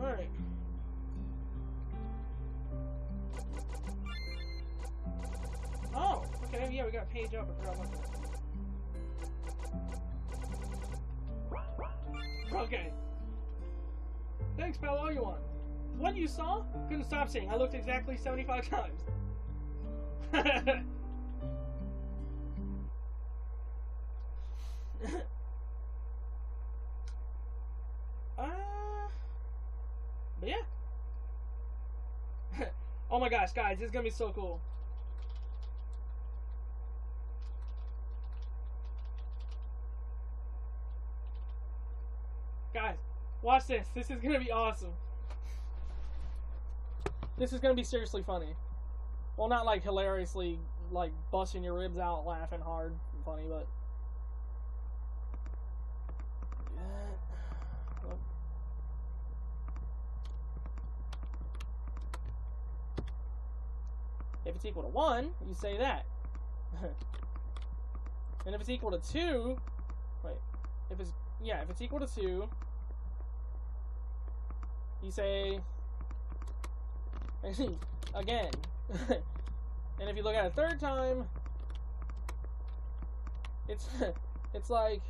Alright. Oh, okay, yeah, we got page up. I forgot about that. Okay. Thanks, pal, all you want. What you saw? Couldn't stop seeing. I looked exactly 75 times. But yeah. Oh my gosh, guys, this is gonna be so cool. Guys, watch this. This is gonna be awesome. This is gonna be seriously funny. Well, not like hilariously, like busting your ribs out, laughing hard and funny, but. If it's equal to 1, you say that. And if it's equal to 2, wait, if it's equal to 2, you say again. And if you look at it a third time, it's like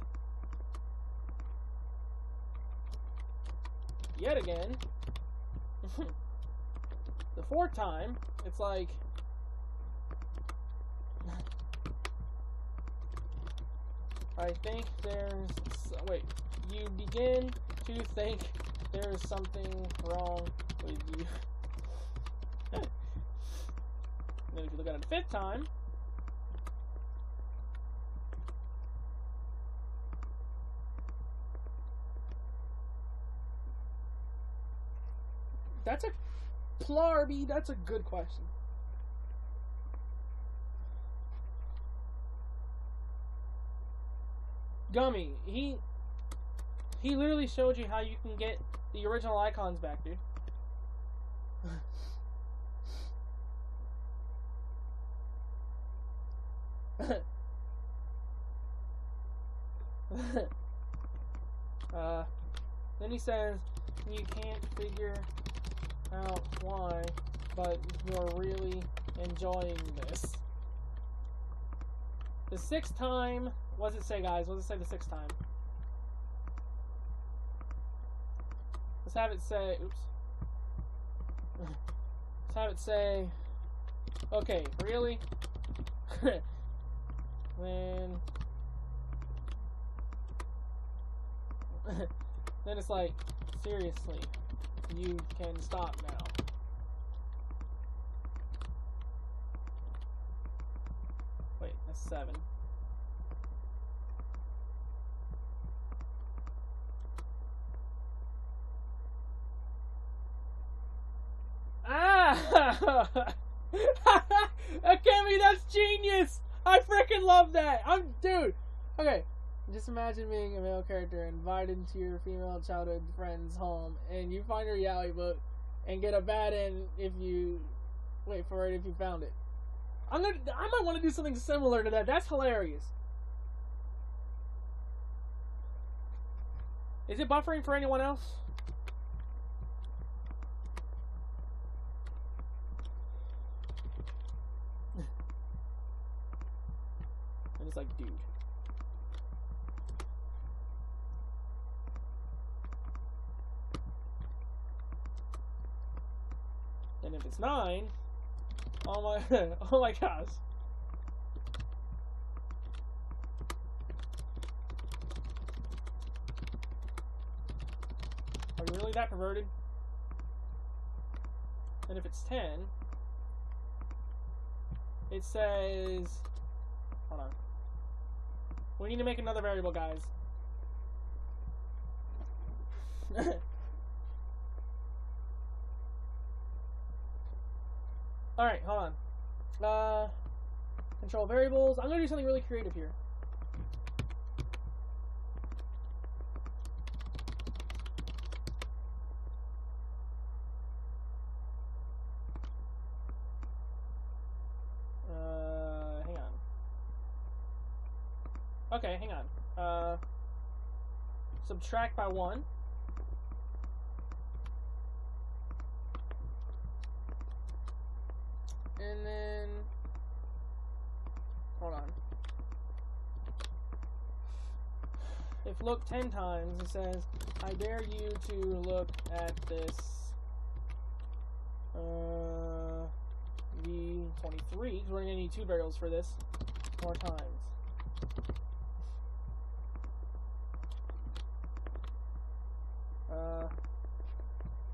yet again. The fourth time, it's like I think there's wait, you begin to think there's something wrong with you. And then if you look at it a fifth time, that's a Plarby, that's a good question. Gummy, he literally showed you how you can get the original icons back, dude. Then he says you can't figure out why, but you're really enjoying this. The sixth time, what does it say, guys? What does it say the sixth time? Let's have it say, oops. Let's have it say, okay, really? Then it's like, seriously, you can stop now. Wait, that's 7. Ah! Akemi, that's genius! I freaking love that! Dude! Okay, just imagine being a male character invited into your female childhood friend's home, and you find a reality book and get a bad end if you wait for it if you found it. I might want to do something similar to that. That's hilarious. Is it buffering for anyone else? And it's like, dude. And if it's 9, oh my, oh my gosh. Are you really that perverted? And if it's 10, it says, hold on. We need to make another variable, guys. Alright, hold on. Control variables. I'm going to do something really creative here. Hang on. Okay, hang on. Subtract by 1. And then, hold on. If look 10 times, it says, I dare you to look at this V23, because we're going to need 2 variables for this, more times.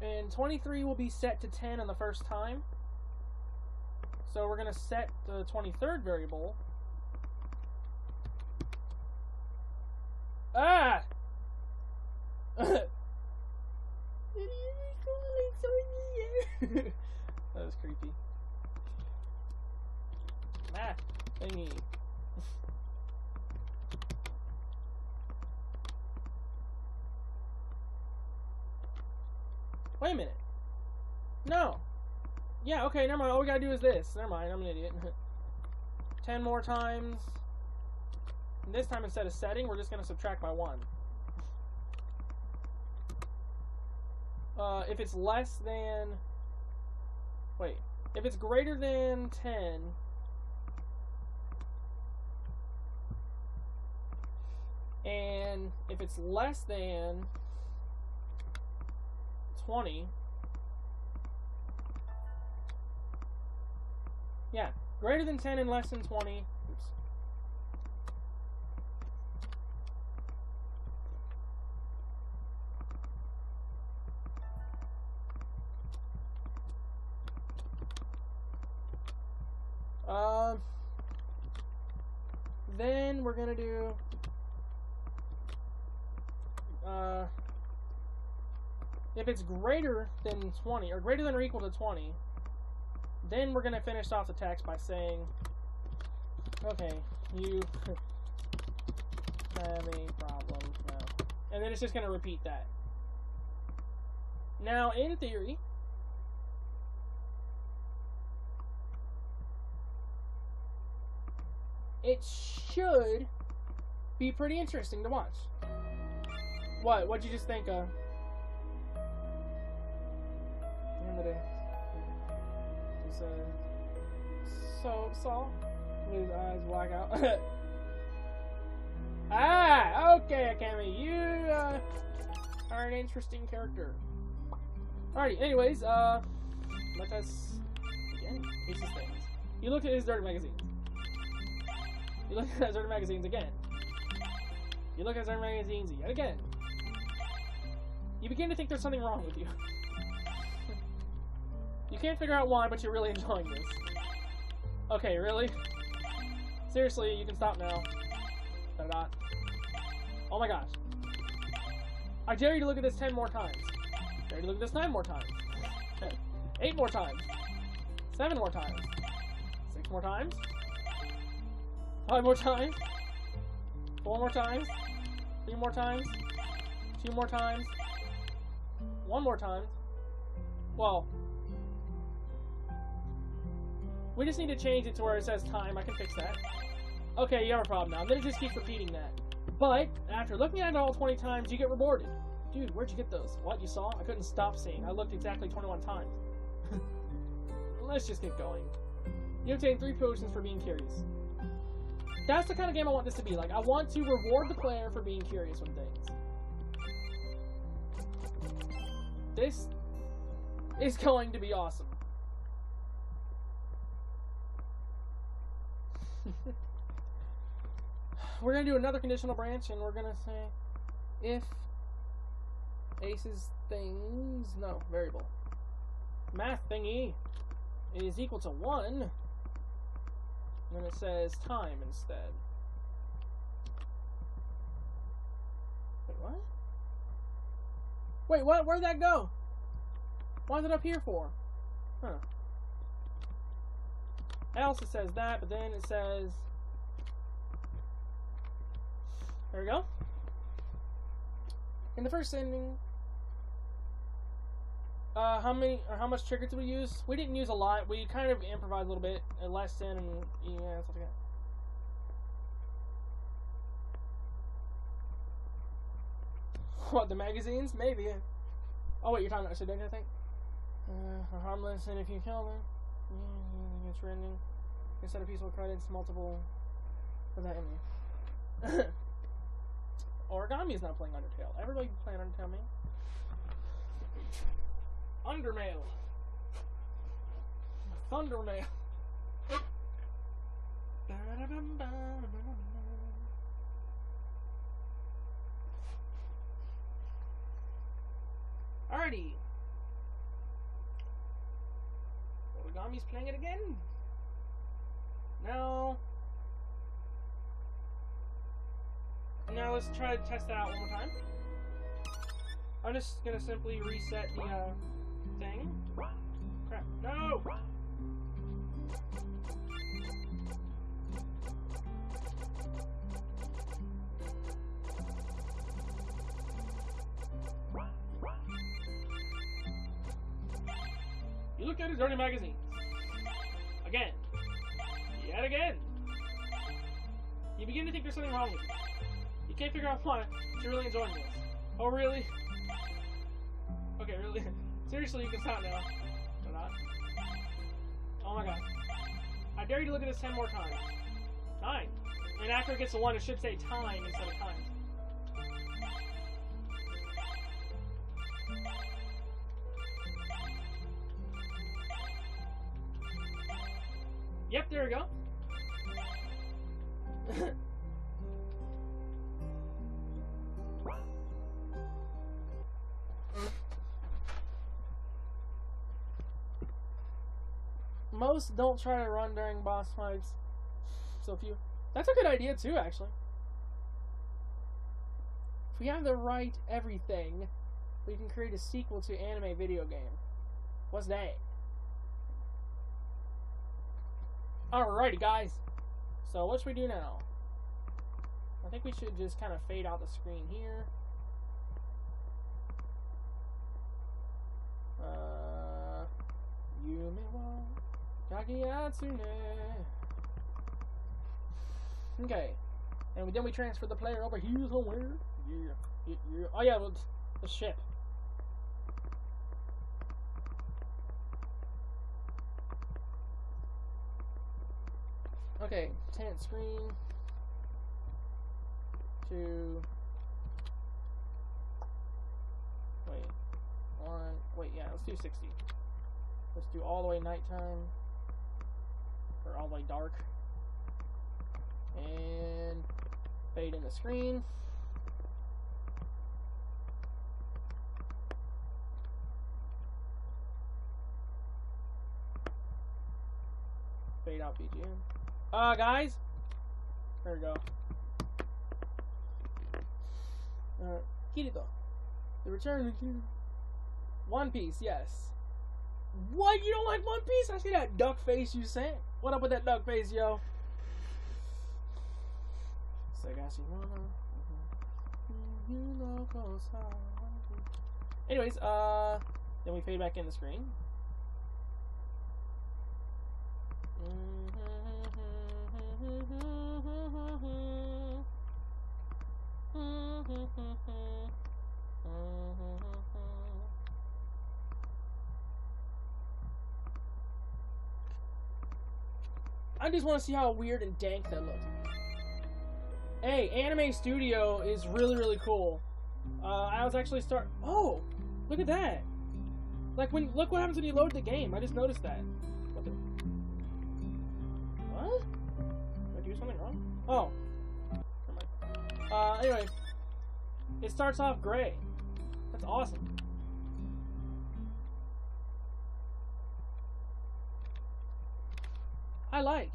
And 23 will be set to 10 on the first time. So we're going to set the 23rd variable. Ah! That was creepy. Ah, thingy. Wait a minute. No. Yeah, okay, never mind. All we gotta do is this. Never mind, I'm an idiot. 10 more times. And this time, instead of setting, we're just gonna subtract by 1. If it's less than... Wait. If it's greater than 10... And if it's less than 20... Yeah, greater than 10 and less than 20. Oops. Then we're gonna do if it's greater than 20 or greater than or equal to 20, then we're gonna finish off the text by saying, okay, you have a problem now, and then it's just gonna repeat that. Now, in theory, it should be pretty interesting to watch. What'd you just think of? End of the day. Just so with his eyes black out. Ah, okay, Akemi, you are an interesting character. Alrighty, anyways, let us again. Pieces things. You look at his dirty magazines. You look at his dirty magazines again. You look at his dirty magazines yet again. You begin to think there's something wrong with you. You can't figure out why, but you're really enjoying this. Okay, really? Seriously, you can stop now. Da-da. Oh my gosh. I dare you to look at this 10 more times. I dare you to look at this 9 more times. 8 more times. 7 more times. 6 more times. 5 more times. 4 more times. 3 more times. 2 more times. 1 more time. Well, we just need to change it to where it says time. I can fix that. Okay, you have a problem now. Then it just keeps repeating that. But after looking at it all 20 times, you get rewarded. Dude, where'd you get those? What, you saw? I couldn't stop seeing. I looked exactly 21 times. Let's just get going. You obtain 3 potions for being curious. That's the kind of game I want this to be like. I want to reward the player for being curious with things. This is going to be awesome. We're going to do another conditional branch, and we're going to say if Ace's things, no, variable, math thingy is equal to 1, and then it says time instead. Wait, what? Wait, what? Where'd that go? Why is it up here for? Huh. Else it says that, but then it says... There we go. In the first ending... how much trigger did we use? We didn't use a lot. We kind of improvised a little bit. A lesson and... yeah, stuff like that. What, the magazines? Maybe. Oh wait, you're talking about Sedona, I think? Are harmless, and if you kill them... It's random. Instead of peaceful credits, multiple. What does that mean? Origami is not playing Undertale. Everybody playing Undertale, man. Undermail. Thundermail. Alrighty. Origami's playing it again. Now let's try to test it out one more time. I'm just gonna simply reset the thing. Crap. No! You look at his dirty magazines. Again. Yet again. You begin to think there's something wrong with you. You can't figure out why, but you're really enjoying this. Oh, really? Okay, really? Seriously, you can stop now. Or not. Oh my god. I dare you to look at this 10 more times. 9. I mean, after it gets to 1, it should say time instead of times. Yep, there we go. Most don't try to run during boss fights. So few. That's a good idea too, actually. If we have the right everything, we can create a sequel to anime video game. What's that? Alrighty, guys. So what should we do now? I think we should just kind of fade out the screen here. Yume wa Kagiyatsune. Okay. And then we transfer the player over here somewhere. Yeah. Oh yeah, well, the ship. Okay, tent screen. 2. Wait. 1. Wait, yeah, let's do 60. Let's do all the way nighttime. Or all the way dark. And fade in the screen. Fade out BGM. Guys. There we go. Kirito. The return of Kirito. One Piece, yes. What? You don't like One Piece? I see that duck face you sent. What up with that duck face, yo? Anyways, then we fade back in the screen. I just want to see how weird and dank that looks. Hey, Anime Studio is really, really cool. I was actually Oh, look at that! Like look what happens when you load the game. I just noticed that. What the? What? Did I do something wrong? Oh. Never mind. Anyway, it starts off gray. That's awesome. I like.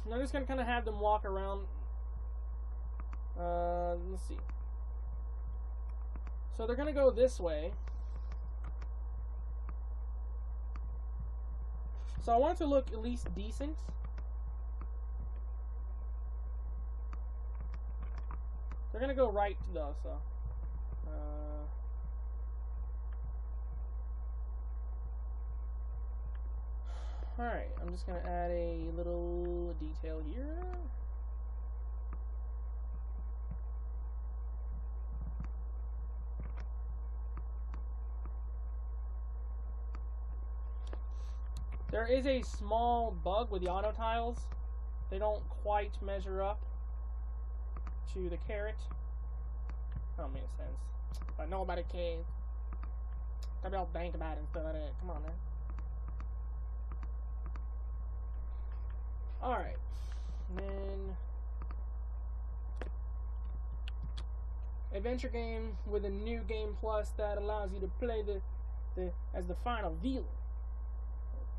And I'm just gonna kind of have them walk around. Let's see. So they're gonna go this way. So I want it to look at least decent. They're gonna go right though, so. Alright, I'm just gonna add a little detail here. There is a small bug with the auto tiles. They don't quite measure up to the carrot. That don't make sense. But nobody cares. Don't be all dank about it and stuff like that. Come on, man. Alright. Then adventure game with a new game plus that allows you to play as the final villain.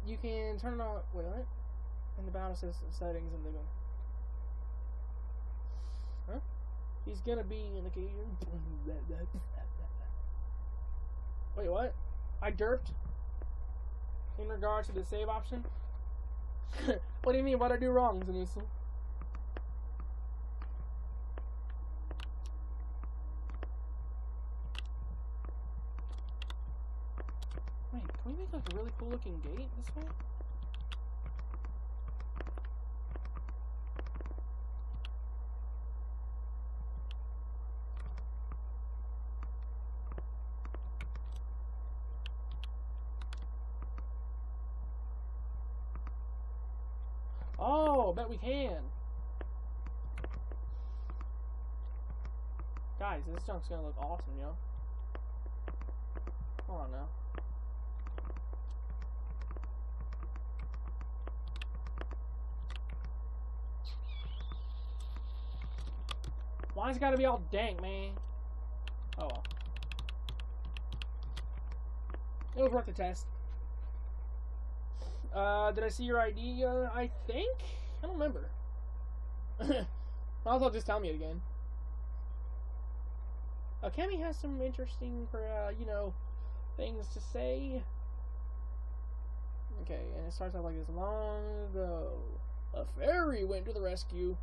You can turn on what? In the battle system settings and the huh? He's gonna be in the cage. Wait, what? I derped in regard to the save option? What do you mean? What did I do wrong, Zanussi? Wait, can we make like a really cool looking gate this way? Oh, bet we can. Guys, this junk's gonna look awesome, yo. Hold on now. Why's it gotta be all dank, man? Oh well. It was worth the test. Did I see your ID? I think? I don't remember. Might as well just tell me it again. Kemi has some interesting, you know, things to say. Okay, and it starts out like this. Long ago, a fairy went to the rescue.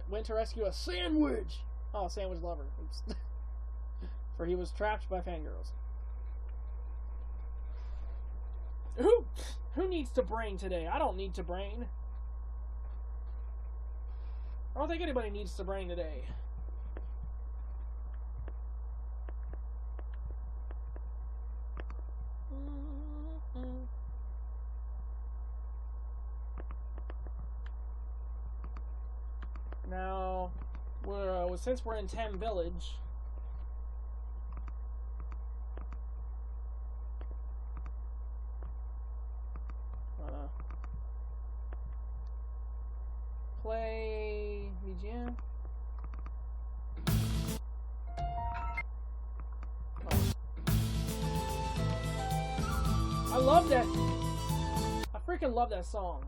Went to rescue a sandwich. Oh, sandwich lover. Oops. For he was trapped by fangirls. Who needs to brain today? I don't need to brain. I don't think anybody needs to brain today. Now, since we're in Tem Village, play VGM. Oh. I love that. I freaking love that song.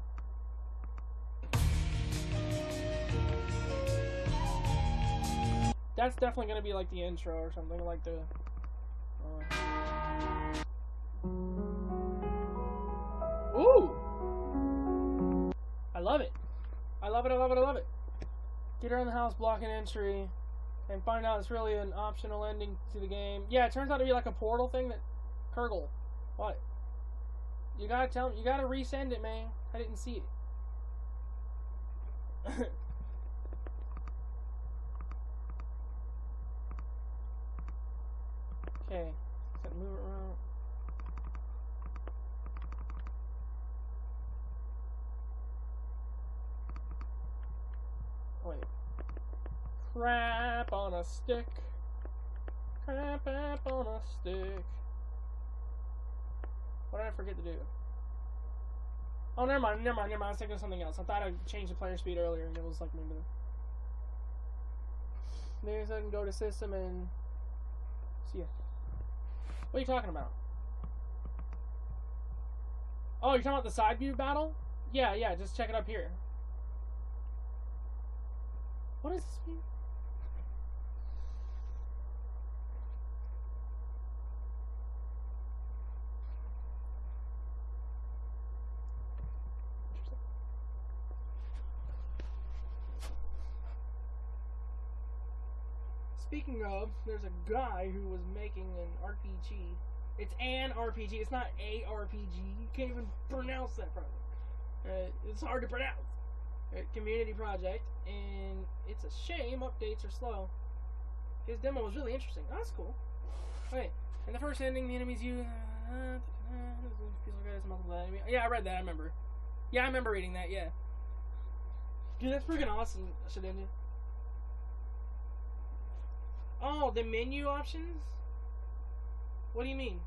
That's definitely gonna be like the intro or something, like the. Ooh! I love it. I love it, I love it, I love it. Get around the house, block an entry, and find out it's really an optional ending to the game. Yeah, it turns out to be like a portal thing that. Kurgle. What? You gotta tell me. You gotta resend it, man. I didn't see it. Okay. Move it around. Wait. Crap on a stick. Crap on a stick. What did I forget to do? Oh, never mind. I was thinking of something else. I thought I changed the player speed earlier and it was like maybe. Maybe I can go to system and see ya. What are you talking about? Oh, you're talking about the side view battle? Yeah, just check it up here. What does this mean? Speaking of, there's a guy who was making an RPG. It's an RPG. It's not a RPG. You can't even pronounce that properly. It's hard to pronounce. Community project, and it's a shame updates are slow. His demo was really interesting. Oh, that's cool. Okay, in the first ending, the enemies use Yeah, I read that. I remember. Yeah, I remember reading that. Yeah. Dude, that's freaking awesome, Shedinja. Oh, the menu options? What do you mean?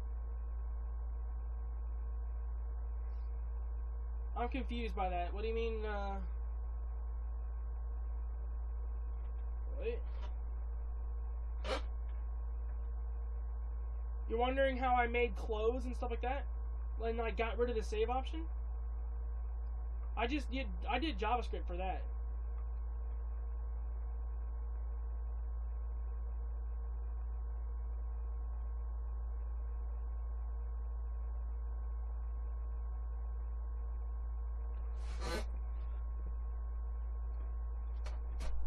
I'm confused by that. What do you mean, Wait. You're wondering how I made clothes and stuff like that? And I got rid of the save option? I did JavaScript for that.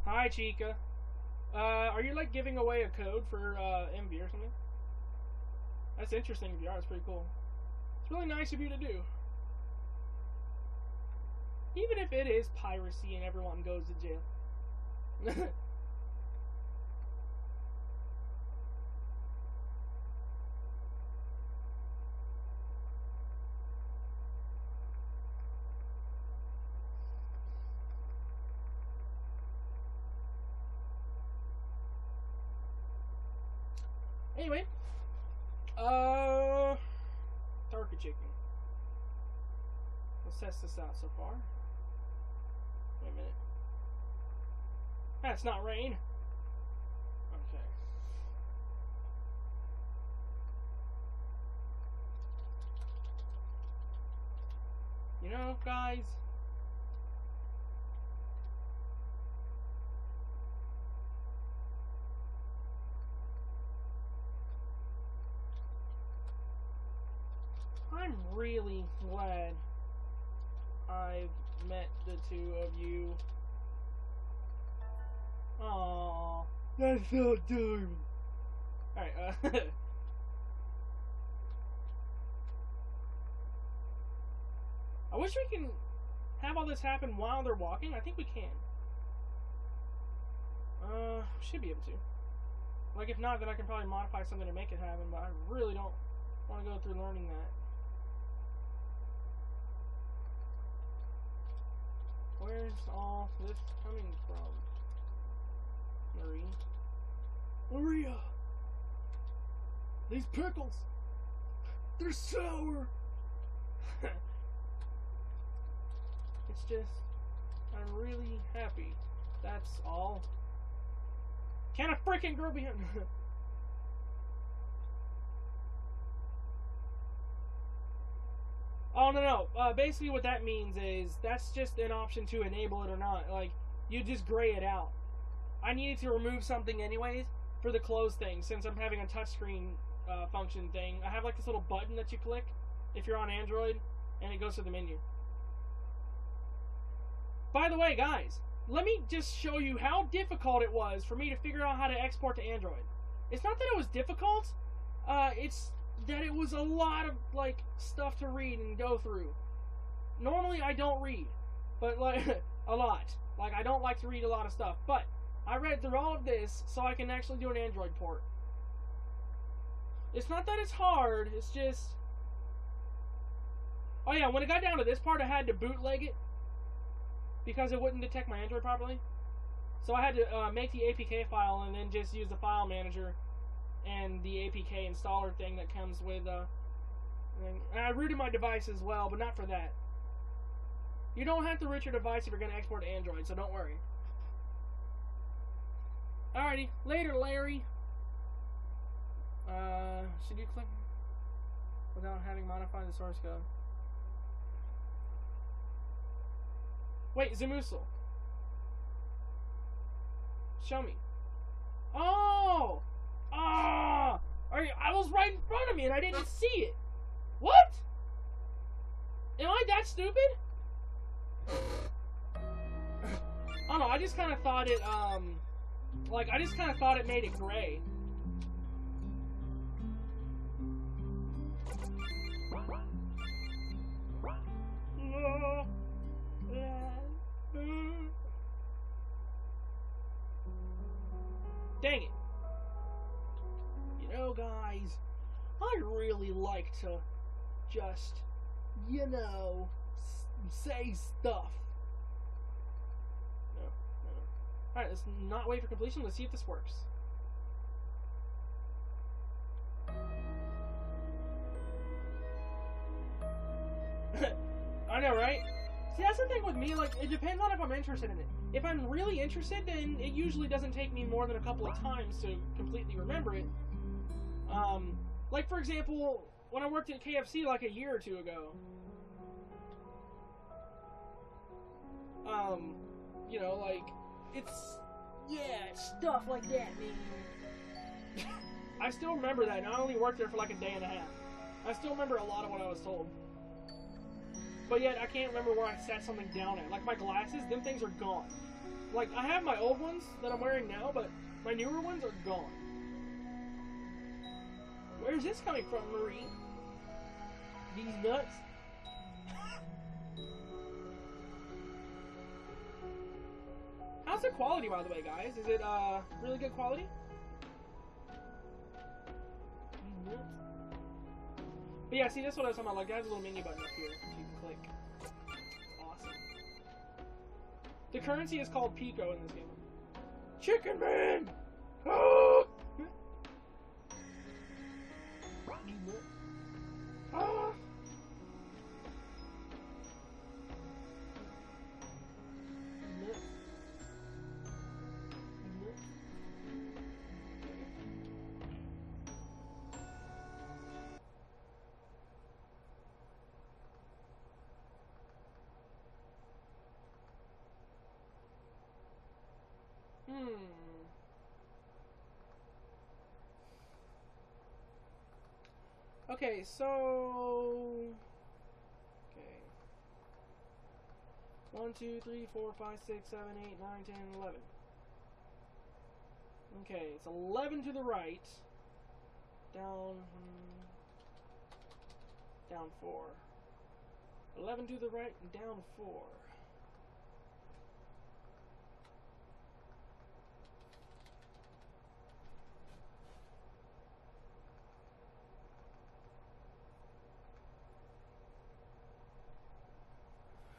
Hi, Chica. Are you like giving away a code for MV or something? That's interesting if you are. It's pretty cool. It's really nice of you to do. Even if it is piracy and everyone goes to jail. Anyway, turkey chicken. Let's test this out so far. Wait a minute. That's not rain. Okay. You know, guys. I'm really glad I've met the two of you. Aww, that's so adorable. Alright, I wish we can have all this happen while they're walking. I think we can. Should be able to. Like, if not, then I can probably modify something to make it happen, but I really don't want to go through learning that. Where's all this coming from? Marie? Maria! These pickles! They're sour! It's just, I'm really happy. That's all. Can a freaking girl be him? Oh, no. Basically what that means is that's just an option to enable it or not. Like, you just gray it out. I needed to remove something anyways for the close thing, since I'm having a touchscreen function thing. I have like this little button that you click if you're on Android, and it goes to the menu. By the way, guys, let me just show you how difficult it was for me to figure out how to export to Android. It's not that it was difficult, it's that it was a lot of, like, stuff to read and go through. Normally, I don't read, but, like, a lot. Like, I don't like to read a lot of stuff, but I read through all of this so I can actually do an Android port. It's not that it's hard, it's just... Oh yeah, when it got down to this part, I had to bootleg it because it wouldn't detect my Android properly. So I had to make the APK file and then just use the file manager and the APK installer thing that comes with, and I rooted my device as well, but not for that. You don't have to root your device if you're going to export to Android, so don't worry. Alrighty, later, Larry. Should you click without having modified the source code? Wait, Zamusul. Show me. Oh! Ah! I was right in front of me and I didn't see it. What? Am I that stupid? I don't know, I just kind of thought it, like, I just kind of thought it made it gray. Dang it. You know, guys, I really like to just, you know, say stuff. No. Alright, let's not wait for completion. Let's see if this works. I know, right? See, that's the thing with me, like, it depends on if I'm interested in it. If I'm really interested, then it usually doesn't take me more than a couple of times to completely remember it. Like, for example, when I worked at KFC like a year or two ago, you know, like, it's, yeah, stuff like that, man. I still remember that, and I only worked there for like a day and a half. I still remember a lot of what I was told. But yet, I can't remember where I sat something down at. Like, my glasses, them things are gone. Like, I have my old ones that I'm wearing now, but my newer ones are gone. Where's this coming from, Marie? These nuts? How's the quality, by the way, guys? Is it, really good quality? These nuts? But yeah, see, that's what I was talking about. Like, it has a little menu button up here that you can click. Awesome. The currency is called Pico in this game. Chicken Man! Ah! Ah! Okay, so... Okay. 1, 2, 3, 4, 5, 6, 7, 8, 9, 10, 11. Okay, it's 11 to the right. Down... down 4. 11 to the right and down 4.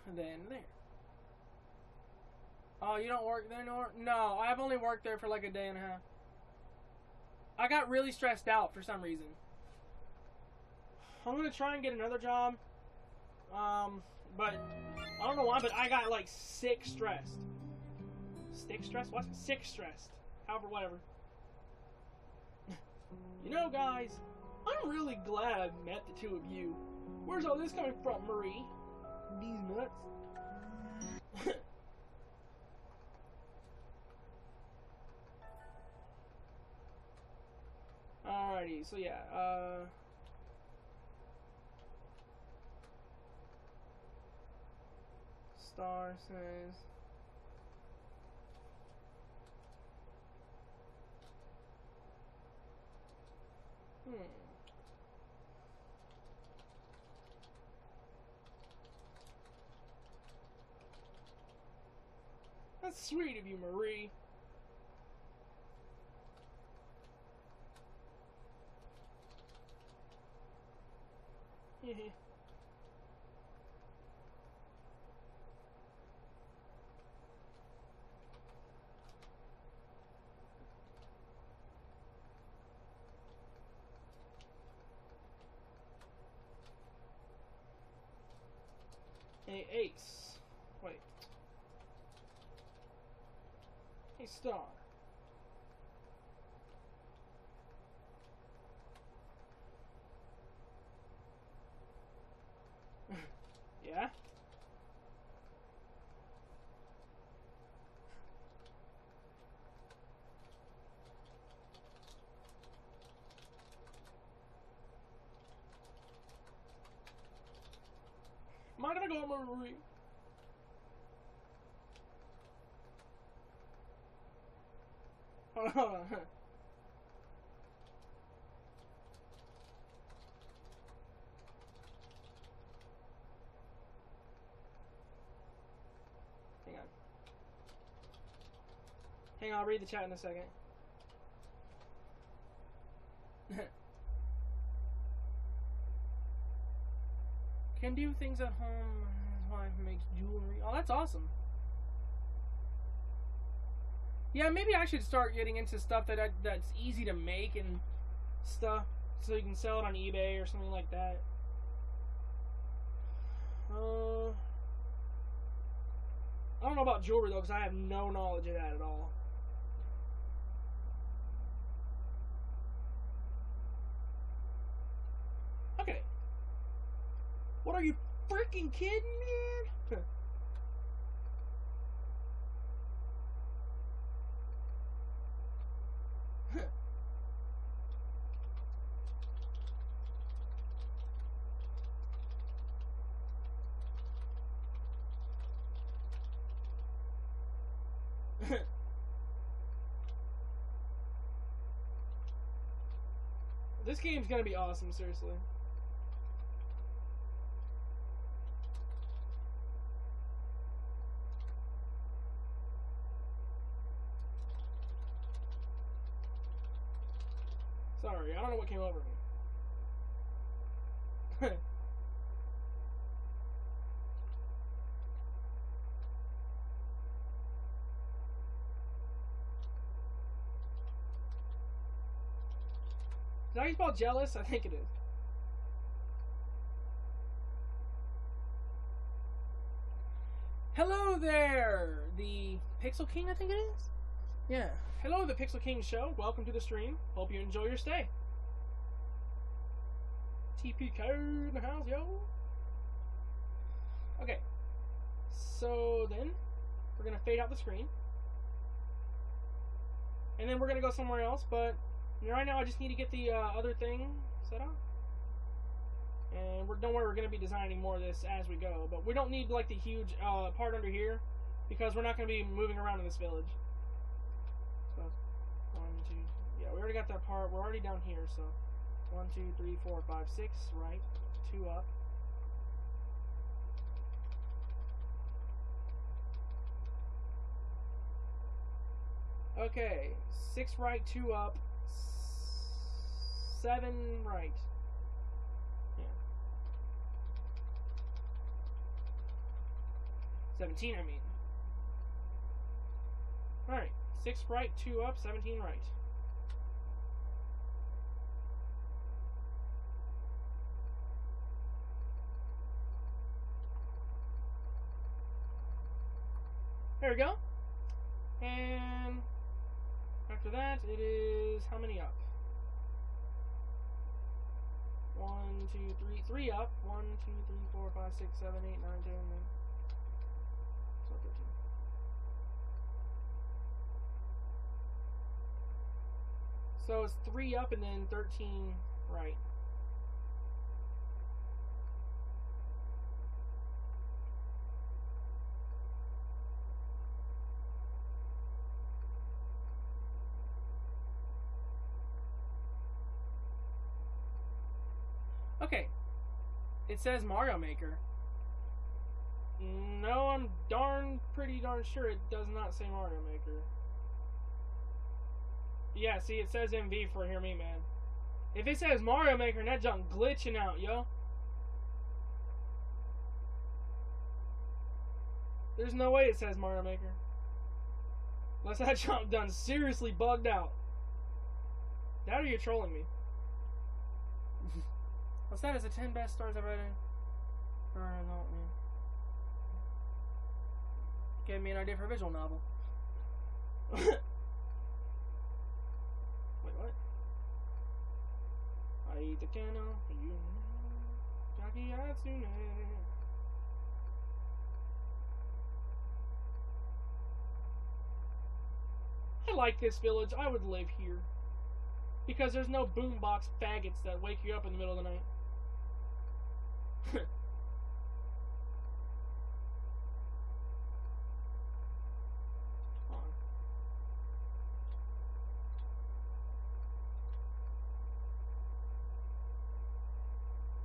And then there. Oh, you don't work there anymore? No, I've only worked there for like a day and a half. I got really stressed out for some reason. I'm gonna try and get another job. But I don't know why, but I got like sick stressed. Sick stressed? What? Sick stressed. However, whatever. You know, guys, I'm really glad I've met the two of you. Where's all this coming from, Marie? These nuts. Alrighty, so yeah, Star says That's sweet of you, Marie. Hey, Ace. Wait. Hey, Star. Yeah? Am I gonna go on Marie? Hold on. Hang on. Hang on, I'll read the chat in a second. can do things at home. His wife makes jewelry. Oh, that's awesome. Yeah, maybe I should start getting into stuff that's easy to make and stuff, so you can sell it on eBay or something like that. I don't know about jewelry though, because I have no knowledge of that at all. Okay. What are you freaking kidding, man? This game's gonna be awesome, seriously. Sorry, I don't know what came over me. Is that how you spell jealous? I think it is. Hello there, the Pixel King, I think it is? Yeah. Hello, the Pixel King Show. Welcome to the stream. Hope you enjoy your stay. TPK in the house, yo. Okay. So then, we're going to fade out the screen. And then we're going to go somewhere else, but right now I just need to get the other thing set up. And don't worry, we're going to be designing more of this as we go. But we don't need like the huge part under here, because we're not going to be moving around in this village. So, 1, 2, yeah, we already got that part. We're already down here, so 1, 2, 3, 4, 5, 6, right, 2 up. Okay, 6 right, 2 up, 7 right. Yeah. 17, I mean. Alright, 6 right, 2 up, 17 right. There we go. And after that, it is how many up? 1, 2, 3, 3 up. 1, 2, 3, 4, 5, 6, 7, 8, 9, 10, 11. So 13. So it's 3 up and then 13 right. Okay. It says Mario Maker. No, I'm pretty darn sure it does not say Mario Maker. Yeah, see, it says MV for Hear Me, Man. If it says Mario Maker, and that junk glitching out, yo. There's no way it says Mario Maker. Unless that junk done seriously bugged out. That or you're trolling me. What's that? Is it 10 best stars I've read in? Gave me an idea for a visual novel. Wait, what? I eat the candle, you Jackie Hatsune. I like this village. I would live here. Because there's no boombox faggots that wake you up in the middle of the night.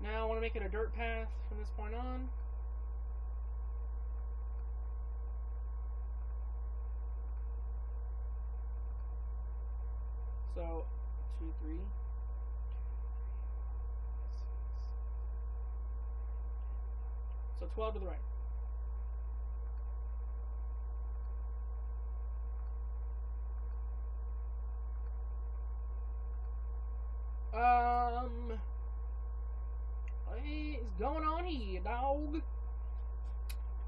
Now I want to make it a dirt path from this point on. So, 2, 3. So 12 to the right. What is going on here, dog?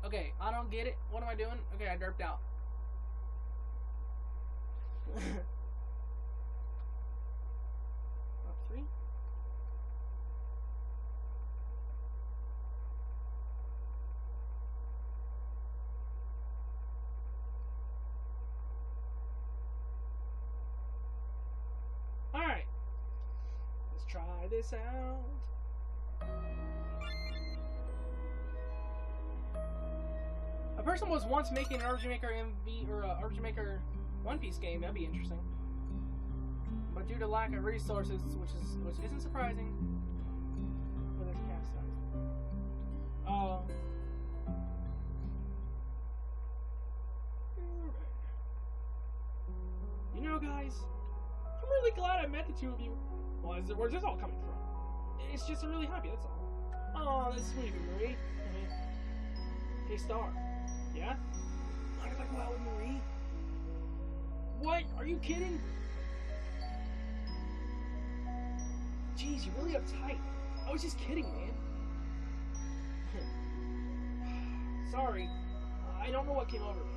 Okay, I don't get it. What am I doing? Okay, I derped out. Up 3. Alright. Let's try this out. A person was once making an RPG Maker MV or RPG Maker One Piece game. That'd be interesting. But due to lack of resources, which isn't surprising. For this cast size. Oh. You know, guys, I'm really glad I met the two of you. Well, where's this all coming from? It's just I'm really happy. That's all. Oh, that's sweet, Marie. Hey, Star. Yeah? Mind if I go out with Marie? What? Are you kidding? Jeez, you're really uptight. I was just kidding, man. Sorry. I don't know what came over me.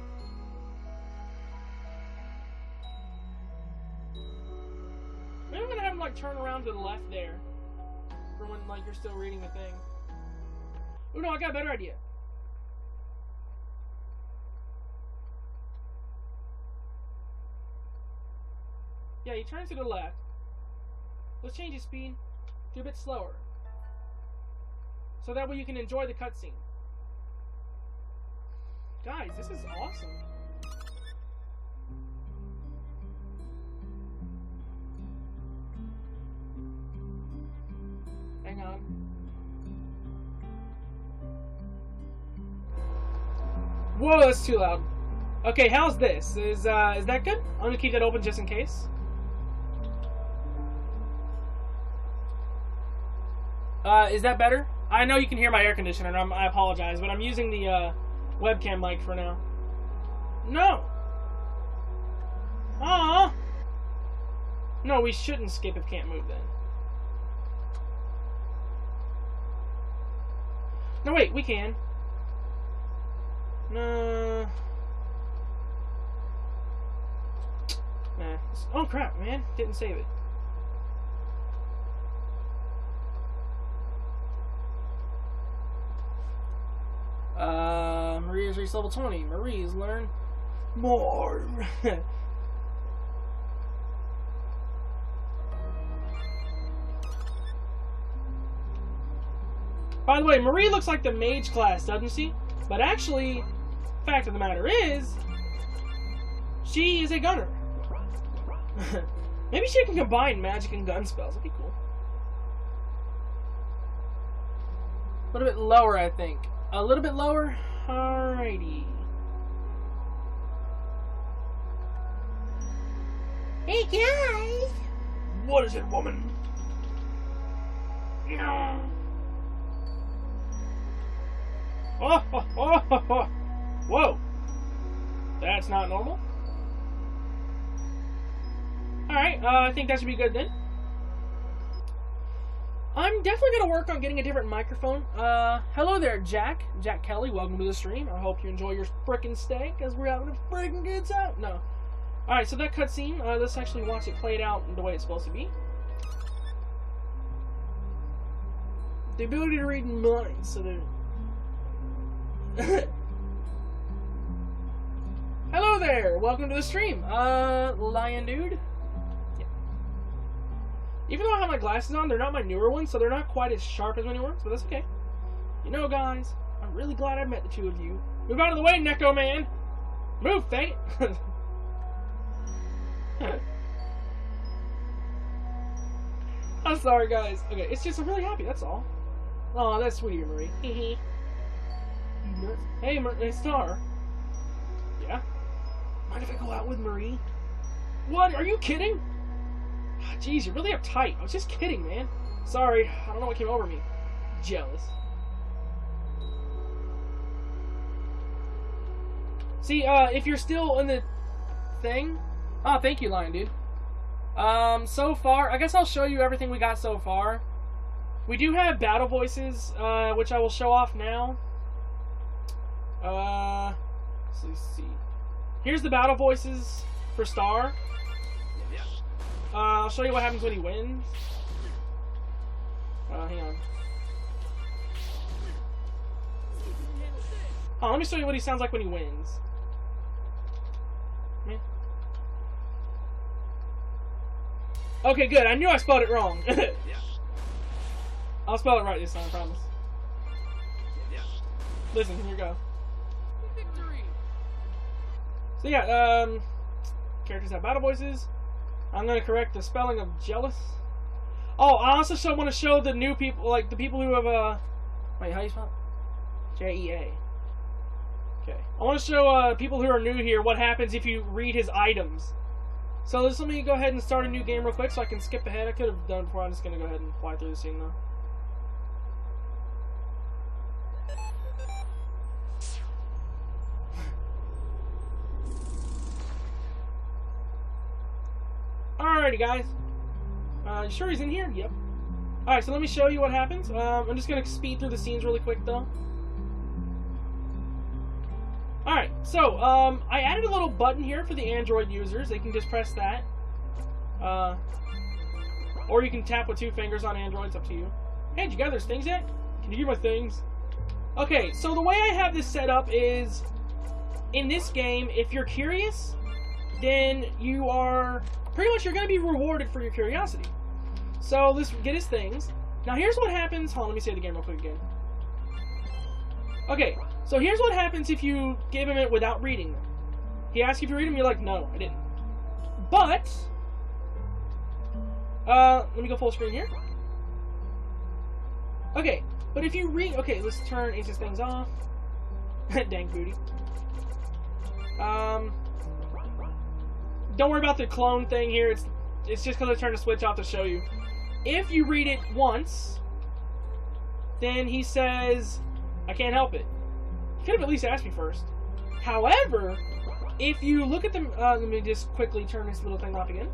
Maybe I'm gonna have him, like, turn around to the left there. For when, like, you're still reading the thing. Oh, no, I got a better idea. Yeah, he turns to the left. Let's change his speed to a bit slower. So that way you can enjoy the cutscene. Guys, this is awesome. Hang on. Whoa, that's too loud. Okay, how's this? Is that good? I'm gonna keep that open just in case. Is that better? I know you can hear my air conditioner, and I apologize, but I'm using the webcam mic for now. No. Aww. No, we shouldn't skip if can't move then. No, wait, we can. No. Nah. Oh crap, man! Didn't save it. Marie has reached level 20. Marie has learned more. By the way, Marie looks like the mage class, doesn't she? But actually, fact of the matter is, she is a gunner. Maybe she can combine magic and gun spells. That'd be cool. A little bit lower, I think. A little bit lower? Alrighty. Hey, guys! What is it, woman? Oh. Whoa. That's not normal. Alright, I think that should be good then. I'm definitely going to work on getting a different microphone. Hello there, Jack. Jack Kelly, welcome to the stream. I hope you enjoy your frickin' steak, because we're having a frickin' good time. No. Alright, so that cutscene, let's actually watch it played out the way it's supposed to be. The ability to read minds, so they're... Hello there, welcome to the stream. Lion Dude. Even though I have my glasses on, they're not my newer ones, so they're not quite as sharp as my new ones, but that's okay. You know, guys, I'm really glad I met the two of you. Move out of the way, Neko Man! Move, faggot! I'm sorry, guys. Okay, it's just I'm really happy, that's all. Oh, that's sweet of you, Marie. Hey, Star. Yeah? Mind if I go out with Marie? What? Are you kidding? Jeez, you're really uptight. I was just kidding, man. Sorry, I don't know what came over me. Jealous. See, if you're still in the thing... Oh, thank you, Lion Dude. So far, I guess I'll show you everything we got so far. We do have battle voices, which I will show off now. Let's see. Here's the battle voices for Star. I'll show you what happens when he wins. Hang on. Oh, let me show you what he sounds like when he wins. Okay, good. I knew I spelled it wrong. I'll spell it right this time, I promise. Listen, here you go. So yeah, characters have battle voices. I'm gonna correct the spelling of jealous. Oh, I also want to show the new people, like the people who have wait, how do you spell it? J-E-A. Okay. I want to show people who are new here what happens if you read his items. So let me go ahead and start a new game real quick so I can skip ahead. I could have done it before. I'm just gonna go ahead and fly through the scene though. Alrighty, guys. You sure he's in here? Yep. Alright, so let me show you what happens. I'm just going to speed through the scenes really quick, though. Alright, so, I added a little button here for the Android users. They can just press that. Or you can tap with 2 fingers on Android. It's up to you. Hey, did you gather those things yet? Can you give my things? Okay, so the way I have this set up is, in this game, if you're curious, then you are... Pretty much, you're going to be rewarded for your curiosity. So, let's get his things. Now, here's what happens... Hold on, let me say the game real quick again. Okay, so here's what happens if you give him it without reading them. He asks you if you read them, you're like, no, I didn't. But... let me go full screen here. Okay, but if you read... Okay, let's turn Ace's things off. Dang booty. Don't worry about the clone thing here. It's just because I turned the switch off to show you. If you read it once, then he says, I can't help it. He could have at least asked me first. However, if you look at them... let me just quickly turn this little thing off again.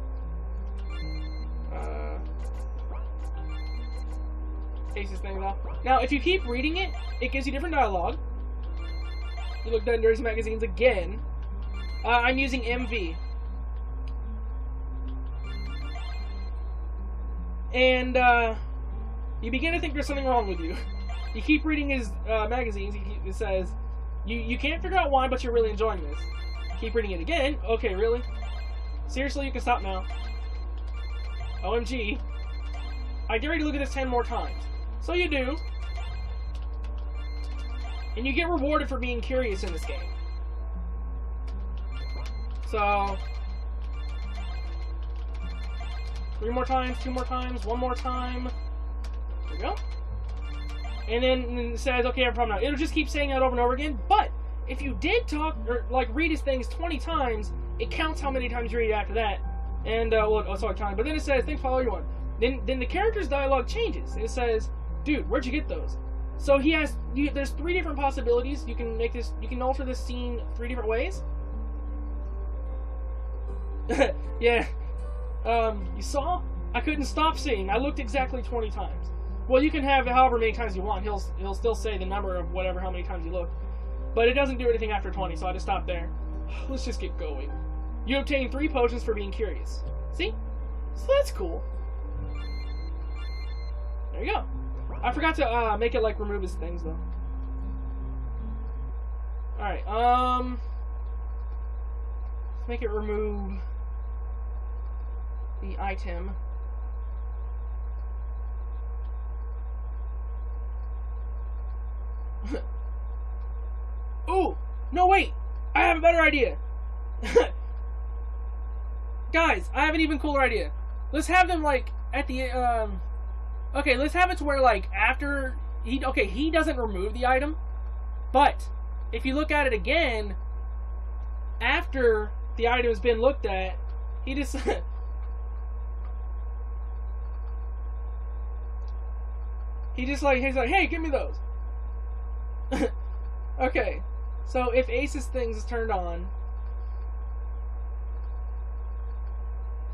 Ace's thing off. Now, if you keep reading it, it gives you different dialogue. You look at Nerds magazines again. I'm using MV. And, you begin to think there's something wrong with you. You keep reading his, magazines, it says, you can't figure out why, but you're really enjoying this. Keep reading it again. Okay, really? Seriously, you can stop now. OMG. I dare you to look at this 10 more times. So you do. And you get rewarded for being curious in this game. So... 3 more times, 2 more times, 1 more time. There we go. And then it says, okay, I have a problem now. It'll just keep saying that over and over again. But if you did talk, or like read his things 20 times, it counts how many times you read it after that. And, well, oh, sorry, time. But then it says, thanks for all you want. Then the character's dialogue changes. And it says, dude, where'd you get those? So he has, there's 3 different possibilities. You can make this, you can alter this scene 3 different ways. Yeah. You saw? I couldn't stop seeing. I looked exactly 20 times. Well, you can have however many times you want. He'll still say the number of whatever, how many times you look. But it doesn't do anything after 20, so I just stopped there. Let's just get going. You obtain 3 potions for being curious. See? So that's cool. There you go. I forgot to make it like remove his things though. Alright, let's make it remove the item. Ooh! No, wait! I have a better idea! Guys, I have an even cooler idea. Let's have them, like, at the, okay, let's have it to where, like, after... he doesn't remove the item, but if you look at it again, after the item has been looked at, he just... he's like, hey, give me those. Okay. So if Ace's things is turned on,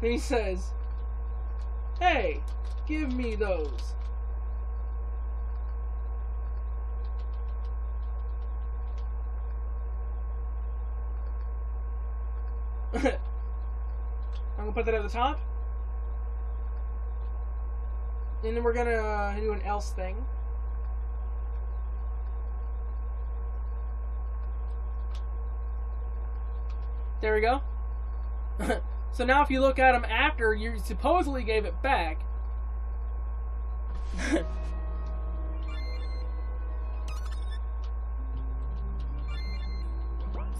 then he says, "Hey, give me those." I'm gonna put that at the top. And then we're gonna do an else thing. There we go. So now if you look at them after you supposedly gave it back.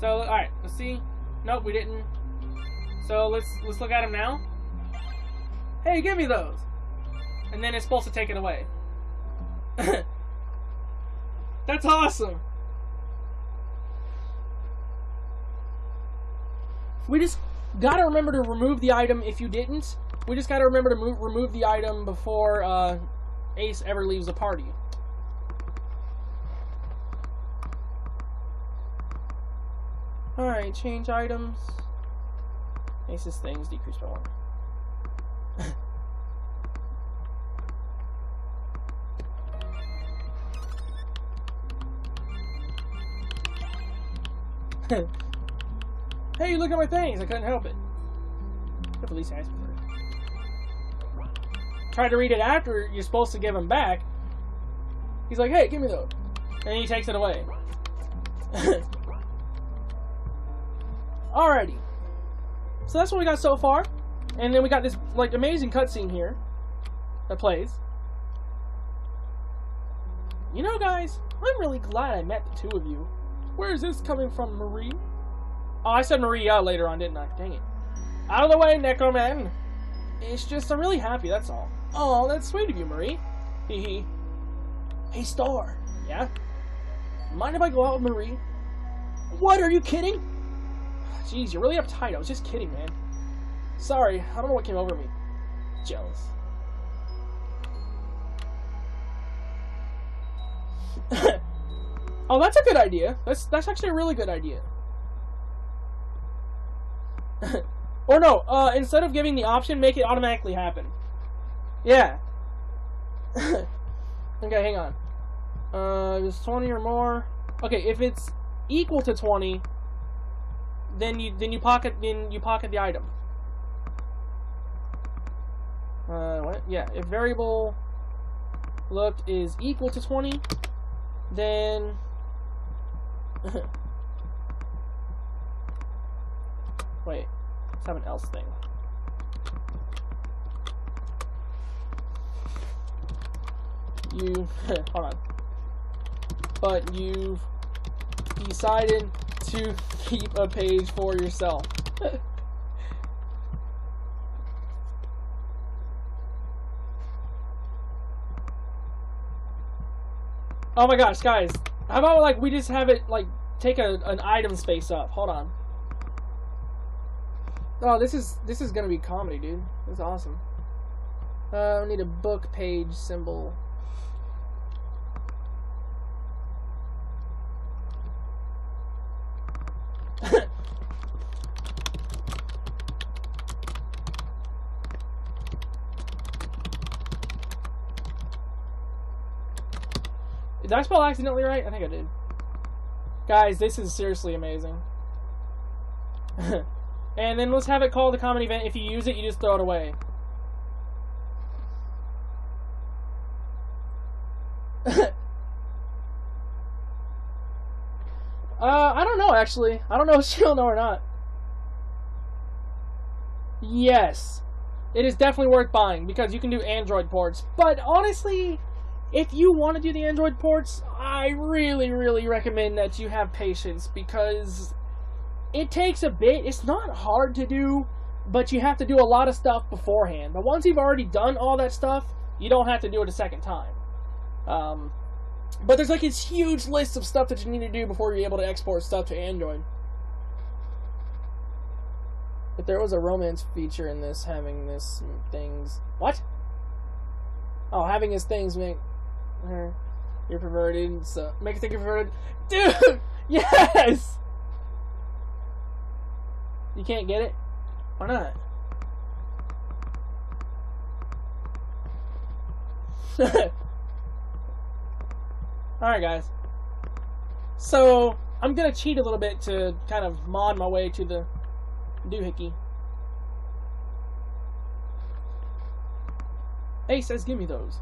So, alright, let's see. Nope, we didn't. So let's look at them now. Hey, give me those. And then it's supposed to take it away. That's awesome. We just gotta remember to remove the item if you didn't. We just gotta remember to remove the item before Ace ever leaves the party. Alright, change items. Ace's things decreased by 1. Hey, look at my things! I couldn't help it. At least ask for it. Tried to read it after you're supposed to give him back. He's like, "Hey, give me those," and he takes it away. Alrighty. So that's what we got so far, and then we got this like amazing cutscene here that plays. You know, guys, I'm really glad I met the two of you. Where is this coming from, Marie? Oh, I said Maria later on, didn't I? Dang it. Out of the way, Necroman. It's just, I'm really happy, that's all. Oh, that's sweet of you, Marie. Hee hee. Hey, Star. Yeah? Mind if I go out with Marie? What, are you kidding? Jeez, you're really uptight. I was just kidding, man. Sorry, I don't know what came over me. Jealous. Oh, that's a good idea. That's actually a really good idea. Or no, instead of giving the option, make it automatically happen. Yeah. Okay, hang on. It's 20 or more. Okay, if it's equal to 20, then you pocket the item. What? Yeah, if variable looked is equal to 20, then wait, let's have an else thing. You hold on. But you've decided to keep a page for yourself. Oh my gosh, guys. How about like we just have it like take an item space up. Hold on. Oh, this is gonna be comedy, dude. This is awesome. I need a book page symbol. Did I spell accidentally right? I think I did. Guys, this is seriously amazing. And then let's have it called a common event. If you use it, you just throw it away. I don't know, actually. I don't know if she'll know or not. Yes. It is definitely worth buying, because you can do Android ports. But honestly, if you want to do the Android ports, I really, really recommend that you have patience, because it takes a bit. It's not hard to do, but you have to do a lot of stuff beforehand. But once you've already done all that stuff, you don't have to do it a second time. But there's like this huge list of stuff that you need to do before you're able to export stuff to Android. If there was a romance feature in this, having this things... What? Oh, having his things make her... You're perverted, so... Make it think you're perverted. Dude! Yes! You can't get it? Why not? Alright, guys. So, I'm gonna cheat a little bit to kind of mod my way to the doohickey. Ace says, give me those.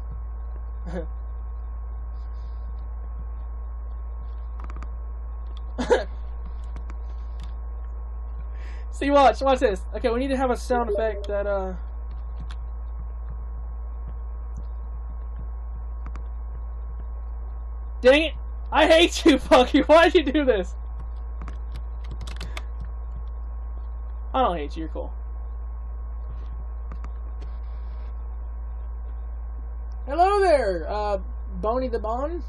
See, watch this. Okay, we need to have a sound effect that, Dang it! I hate you, Funky! Why'd you do this? I don't hate you, you're cool. Hello there, Boney the Bon,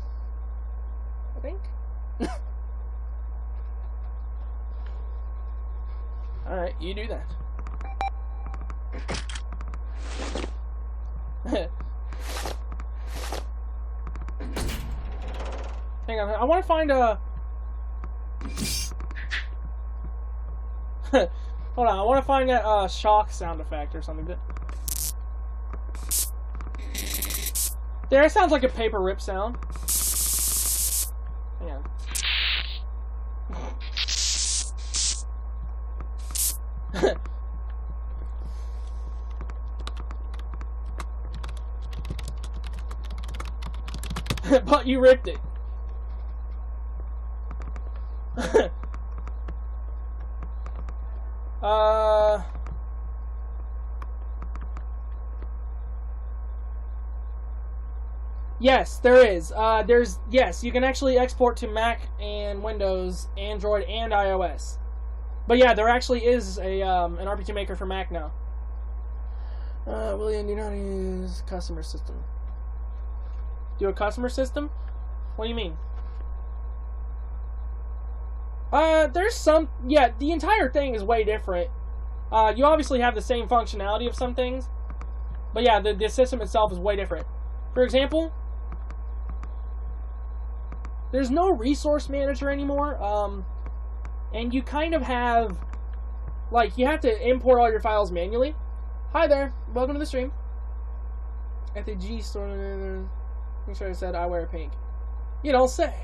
I think. Alright, you do that. Hang on, I want to find a... Hold on, I want to find that shock sound effect or something. There, it sounds like a paper rip sound. Hang on. But you ripped it. Yes, there is. Yes, you can actually export to Mac and Windows, Android, and iOS. But yeah, there actually is a an RPG Maker for Mac now. William, do not use customer system. Do a customer system? What do you mean? There's some... Yeah, the entire thing is way different. You obviously have the same functionality of some things. But yeah, the system itself is way different. For example, there's no resource manager anymore. And you kind of have... Like, you have to import all your files manually. Hi there. Welcome to the stream. At the G store... Make sure I said I wear pink. You don't say.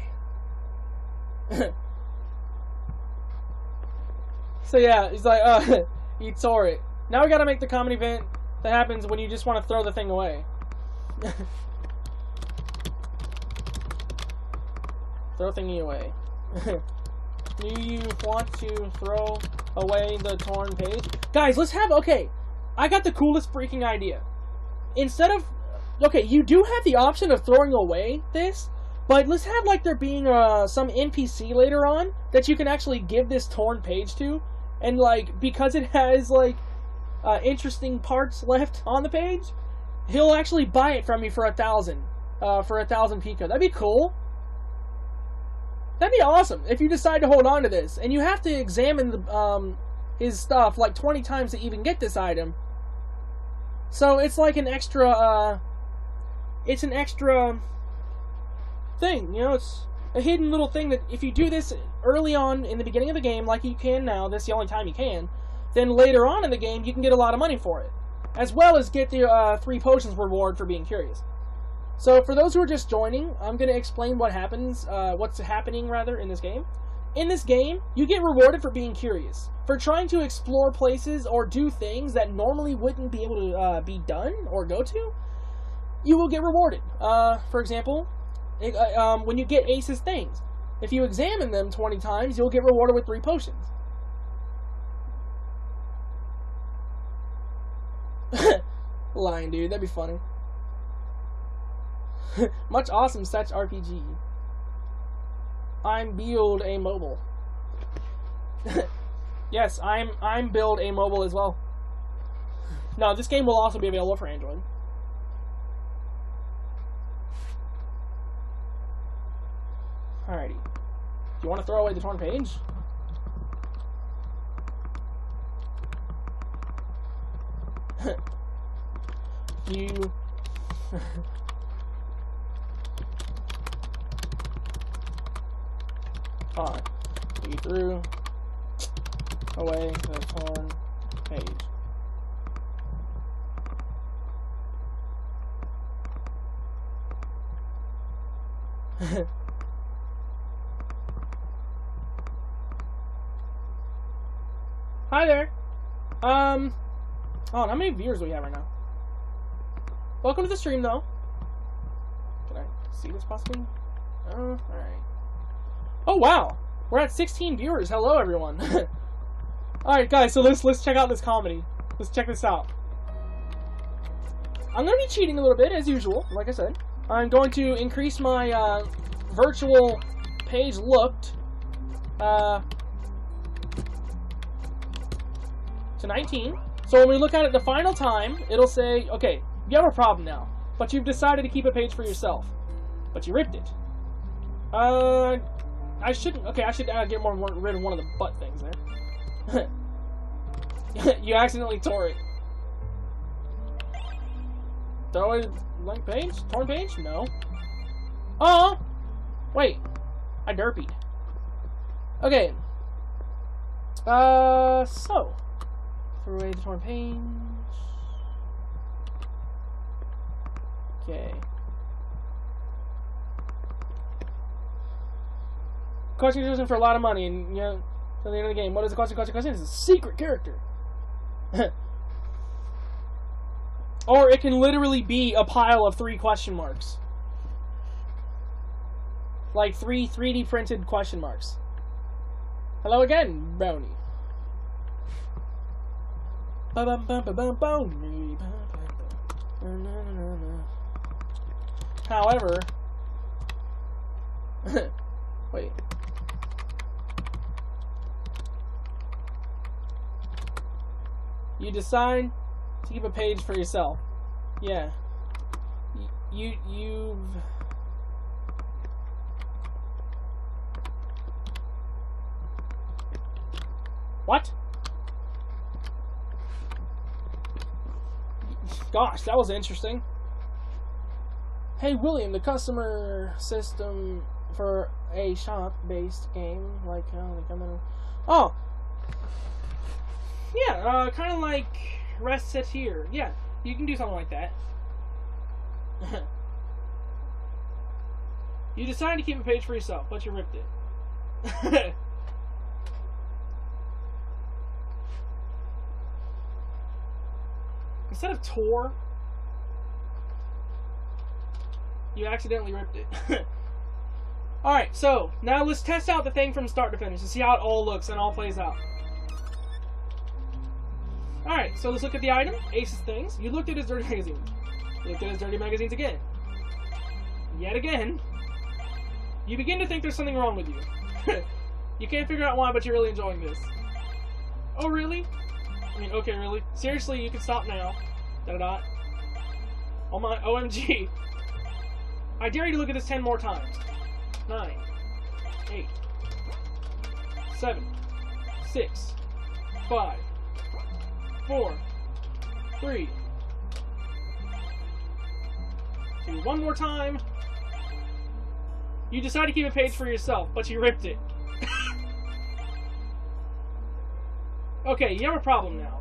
So yeah, he's like, he tore it. Now we gotta make the common event that happens when you just want to throw the thing away. Throw thingy away. Do you want to throw away the torn page? Guys, let's have, okay, I got the coolest freaking idea. Instead of, okay, you do have the option of throwing away this, but let's have like there being some NPC later on that you can actually give this torn page to. And, like, because it has, like, interesting parts left on the page, he'll actually buy it from me for 1,000. For 1,000 Pico. That'd be cool. That'd be awesome if you decide to hold on to this. And you have to examine the, his stuff, like, 20 times to even get this item. So, it's like an extra, it's an extra thing, you know, it's a hidden little thing that if you do this early on in the beginning of the game, like you can now, this is the only time you can, then later on in the game you can get a lot of money for it. As well as get the 3 potions reward for being curious. So for those who are just joining, I'm going to explain what happens, what's happening rather in this game. In this game, you get rewarded for being curious. For trying to explore places or do things that normally wouldn't be able to be done or go to, you will get rewarded. For example, when you get Ace's things. If you examine them 20 times, you'll get rewarded with 3 potions. Lying, dude. That'd be funny. Much awesome such RPG. I'm build a mobile. Yes, I'm build a mobile as well. No, this game will also be available for Android. Alrighty. Do you want to throw away the torn page? You... Hi. You threw away the torn page. Hi there. Oh, how many viewers do we have right now? Welcome to the stream, though. Can I see this possibly? Alright. Oh, wow. We're at 16 viewers. Hello, everyone. Alright, guys, so let's check out this comedy. Let's check this out. I'm going to be cheating a little bit, as usual, like I said. I'm going to increase my virtual page looked to 19. So when we look at it the final time, it'll say, okay, you have a problem now, but you've decided to keep a page for yourself, but you ripped it. I shouldn't. Okay, I should get rid of one of the butt things there. You accidentally tore it. Throw a blank page? Torn page? No. Oh! Wait. I derpied. Okay. So. Throw away the torn page. Okay. Question for a lot of money, and you know, till the end of the game. What is the question? It's a secret character. Or it can literally be a pile of 3 question marks. Like 3 3D printed question marks. Hello again, Brownie. However, wait. You decide to keep a page for yourself. Yeah. You've... What? Gosh, that was interesting. Hey, William, the customer system for a shop-based game, like, oh! Yeah, kind of like Rest Set Here. Yeah, you can do something like that. You decided to keep a page for yourself, but you ripped it. Instead of tore, you accidentally ripped it. Alright, so now let's test out the thing from start to finish and see how it all looks and all plays out. Alright, so let's look at the item, Ace's things. You looked at his dirty magazine. You looked at his dirty magazines again. Yet again. You begin to think there's something wrong with you. You can't figure out why, but you're really enjoying this. Oh, really? I mean, okay, really? Seriously, you can stop now. Da-da-da. Oh my, OMG. I dare you to look at this 10 more times. 9, 8, 7, 6, 5, 4, 3, 2, one more time. You decide to keep a page for yourself, but you ripped it. Okay, you have a problem now.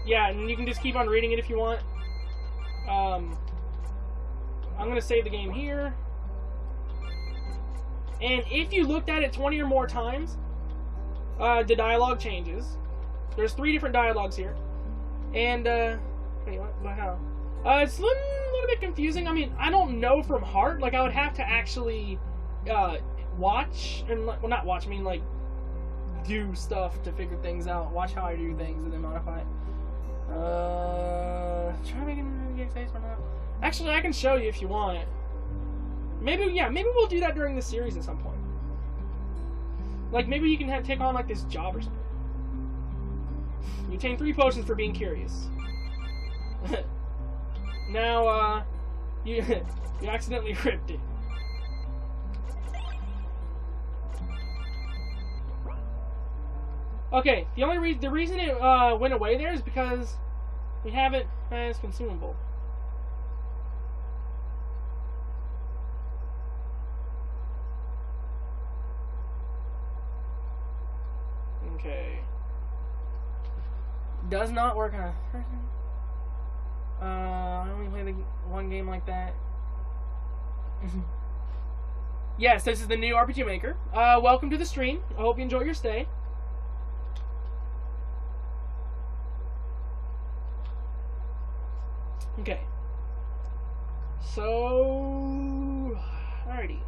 Yeah, and you can just keep on reading it if you want. I'm gonna save the game here. And if you looked at it 20 or more times, the dialogue changes. There's 3 different dialogues here. And, wait, what, how? It's a little bit confusing. I mean, I don't know from heart. Like, I would have to actually, watch, and, well, not watch, I mean, like, do stuff to figure things out. Watch how I do things and then modify it. Try to make it or not. Actually, I can show you if you want. Maybe, yeah, maybe we'll do that during the series at some point. Like, maybe you can take on, like, this job or something. You obtain 3 potions for being curious. Now, you accidentally ripped it. Okay, the reason it went away there is because we have it as consumable. Okay. Does not work on a person. I only play the one game like that. Yes, this is the new RPG Maker. Welcome to the stream. I hope you enjoy your stay. Okay. So, alrighty.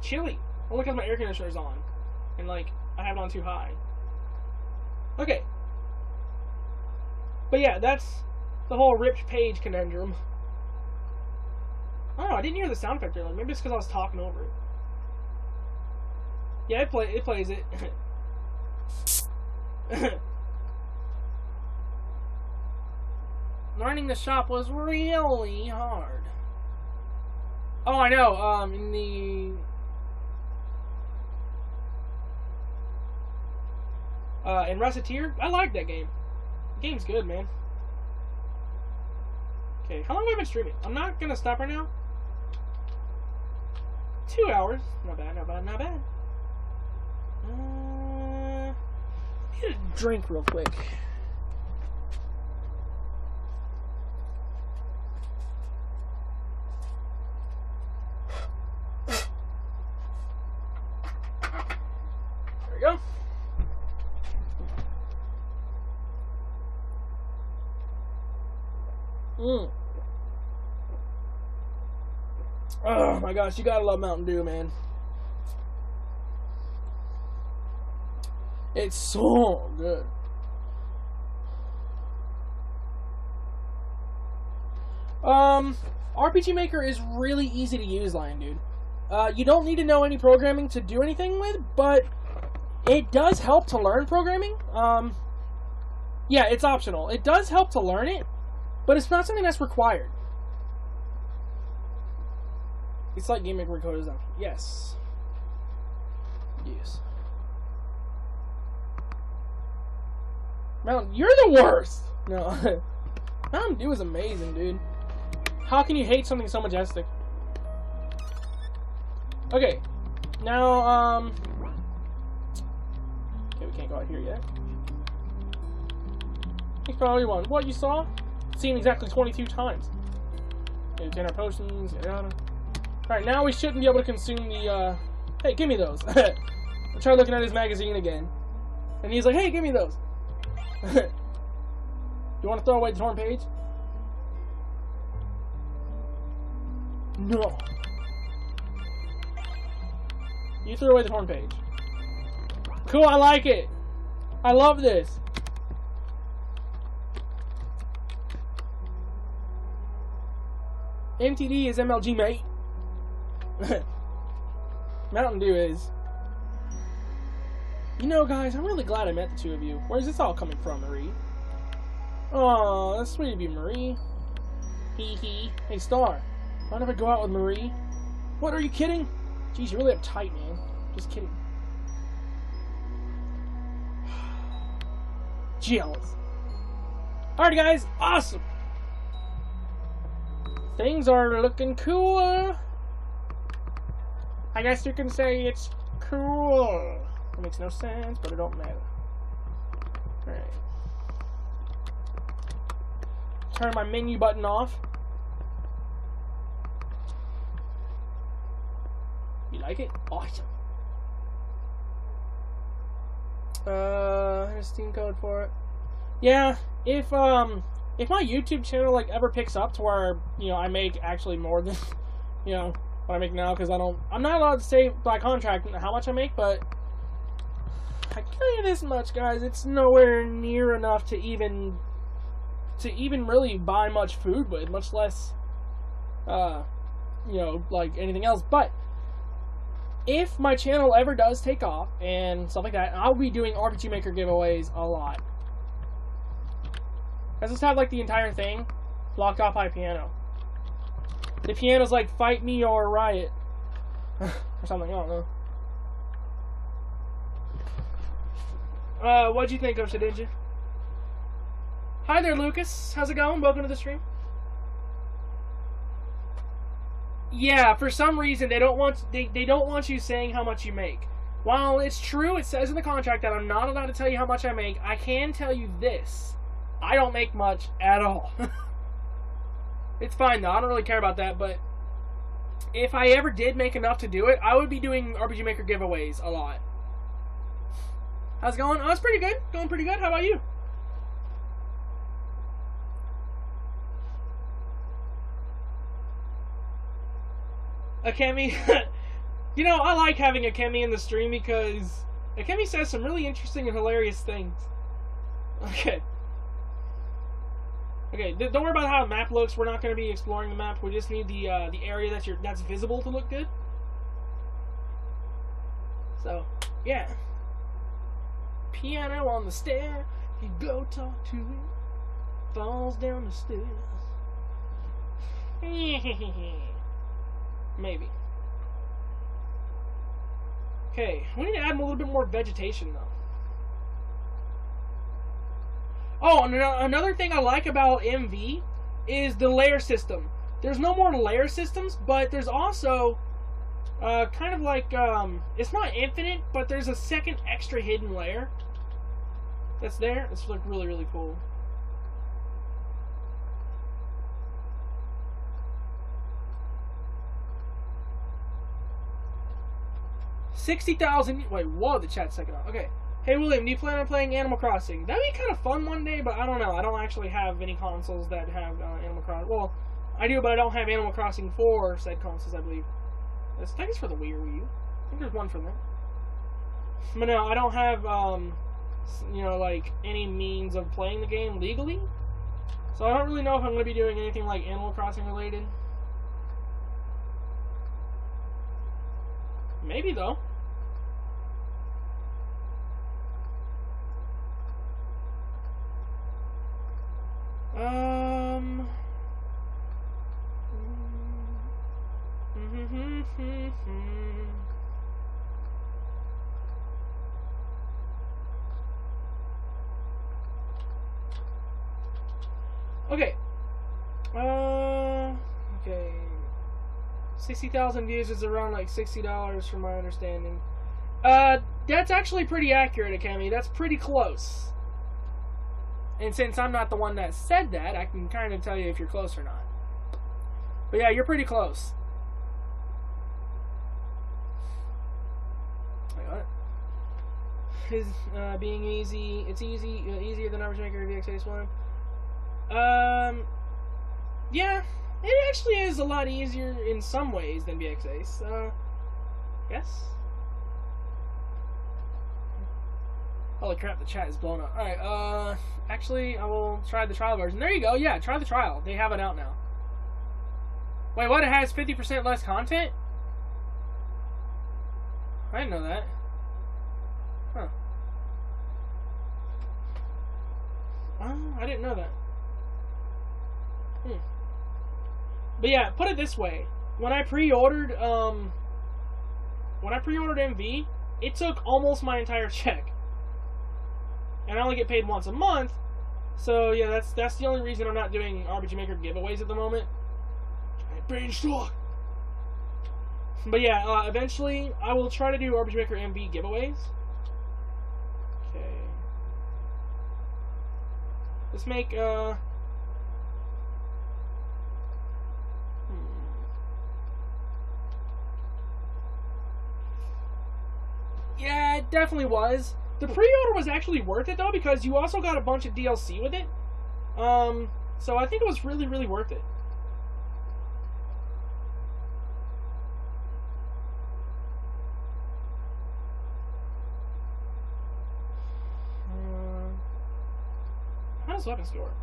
Chilly. Only because my air conditioner's on, and like I have it on too high. Okay. But yeah, that's the whole ripped page conundrum. I don't know, I didn't hear the sound effect earlier. Maybe it's because I was talking over it. Yeah, it plays it. Learning the shop was really hard. Oh, I know. In Reciteer, I like that game. The game's good, man. Okay, how long have I been streaming? I'm not gonna stop right now. 2 hours. Not bad, not bad, not bad. Get a drink real quick. There we go. Oh my gosh, you gotta love Mountain Dew, man. It's so good. RPG Maker is really easy to use, Lion Dude. You don't need to know any programming to do anything with, but it does help to learn programming. Yeah, it's optional. It does help to learn it, but it's not something that's required. It's like Game Maker code is optional. Yes. Yes. Mountain, you're the worst! No. Mountain Dew is amazing, dude. How can you hate something so majestic? Okay. Now, okay, we can't go out here yet. Thanks for all you want. What you saw? Seen exactly 22 times. Okay, 10 potions, yada. Alright, now we shouldn't be able to consume the, hey, give me those. I tried looking at his magazine again. And he's like, hey, give me those. You want to throw away the torn page? No. You threw away the torn page. Cool, I like it. I love this. MTD is MLG, mate. Mountain Dew is. You know, guys, I'm really glad I met the two of you. Where's this all coming from, Marie? Oh, that's sweet of you, Marie. Hee hee. Hey, Star. I'll never go out with Marie. What, are you kidding? Jeez, you're really uptight, man. Just kidding. Jealous. Alrighty, guys. Awesome. Things are looking cool. I guess you can say it's cool. It makes no sense, but it don't matter. Alright. Turn my menu button off. You like it? Awesome. Here's Steam code for it. Yeah, if my YouTube channel like ever picks up to where, you know, I make actually more than, you know, what I make now, because I'm not allowed to say by contract how much I make, but I tell you this much, guys, it's nowhere near enough to even really buy much food with, much less, you know, like anything else. But if my channel ever does take off and stuff like that, I'll be doing RPG Maker giveaways a lot. I just have like the entire thing blocked off by piano. The piano's like "Fight Me or Riot" or something. I don't know. What'd you think of Shedinja? Hi there, Lucas. How's it going? Welcome to the stream. Yeah, for some reason they don't want you saying how much you make. While it's true, it says in the contract that I'm not allowed to tell you how much I make, I can tell you this. I don't make much at all. It's fine though, I don't really care about that, but if I ever did make enough to do it, I would be doing RPG Maker giveaways a lot. How's it going? Oh, it's pretty good. Going pretty good. How about you? Akemi, you know, I like having Akemi in the stream because Akemi says some really interesting and hilarious things. Okay. Okay, don't worry about how the map looks. We're not going to be exploring the map. We just need the area that's visible to look good. So, yeah. Piano on the stair. You go talk to it. Falls down the stairs. Maybe. Okay, we need to add a little bit more vegetation though. Oh, and another thing I like about MV is the layer system. There's no more layer systems, but there's also kind of like, it's not infinite, but there's a second extra hidden layer that's there. It's like really, really cool. $60,000. Wait, whoa, the chat's second off. Okay. Hey William, do you plan on playing Animal Crossing? That'd be kind of fun one day, but I don't know. I don't actually have any consoles that have Animal Crossing. Well, I do, but I don't have Animal Crossing for said consoles, I believe. I think it's for the Wii or Wii U. I think there's one for that. But no, I don't have, you know, like, any means of playing the game legally. So I don't really know if I'm going to be doing anything like Animal Crossing related. Maybe, though. Okay. Okay. 60,000 views is around like $60 from my understanding. That's actually pretty accurate, Akemi. That's pretty close. And since I'm not the one that said that, I can kind of tell you if you're close or not. But yeah, you're pretty close. Wait, what? Is being easy? It's easy, easier than RPG Maker VX one. Yeah, it actually is a lot easier in some ways than VX Ace. Yes. Holy crap, the chat is blown up. Alright, actually, I will try the trial version. There you go, yeah, try the trial. They have it out now. Wait, what? It has 50% less content? I didn't know that. Huh. I didn't know that. But yeah, put it this way. When I pre-ordered, MV, it took almost my entire check. And I only get paid once a month, so yeah, that's the only reason I'm not doing RPG Maker giveaways at the moment. But yeah, eventually I will try to do RPG Maker MV giveaways. Okay. Let's make Yeah, it definitely was. The pre-order was actually worth it though, because you also got a bunch of DLC with it. So I think it was really, really worth it. How does weapons work?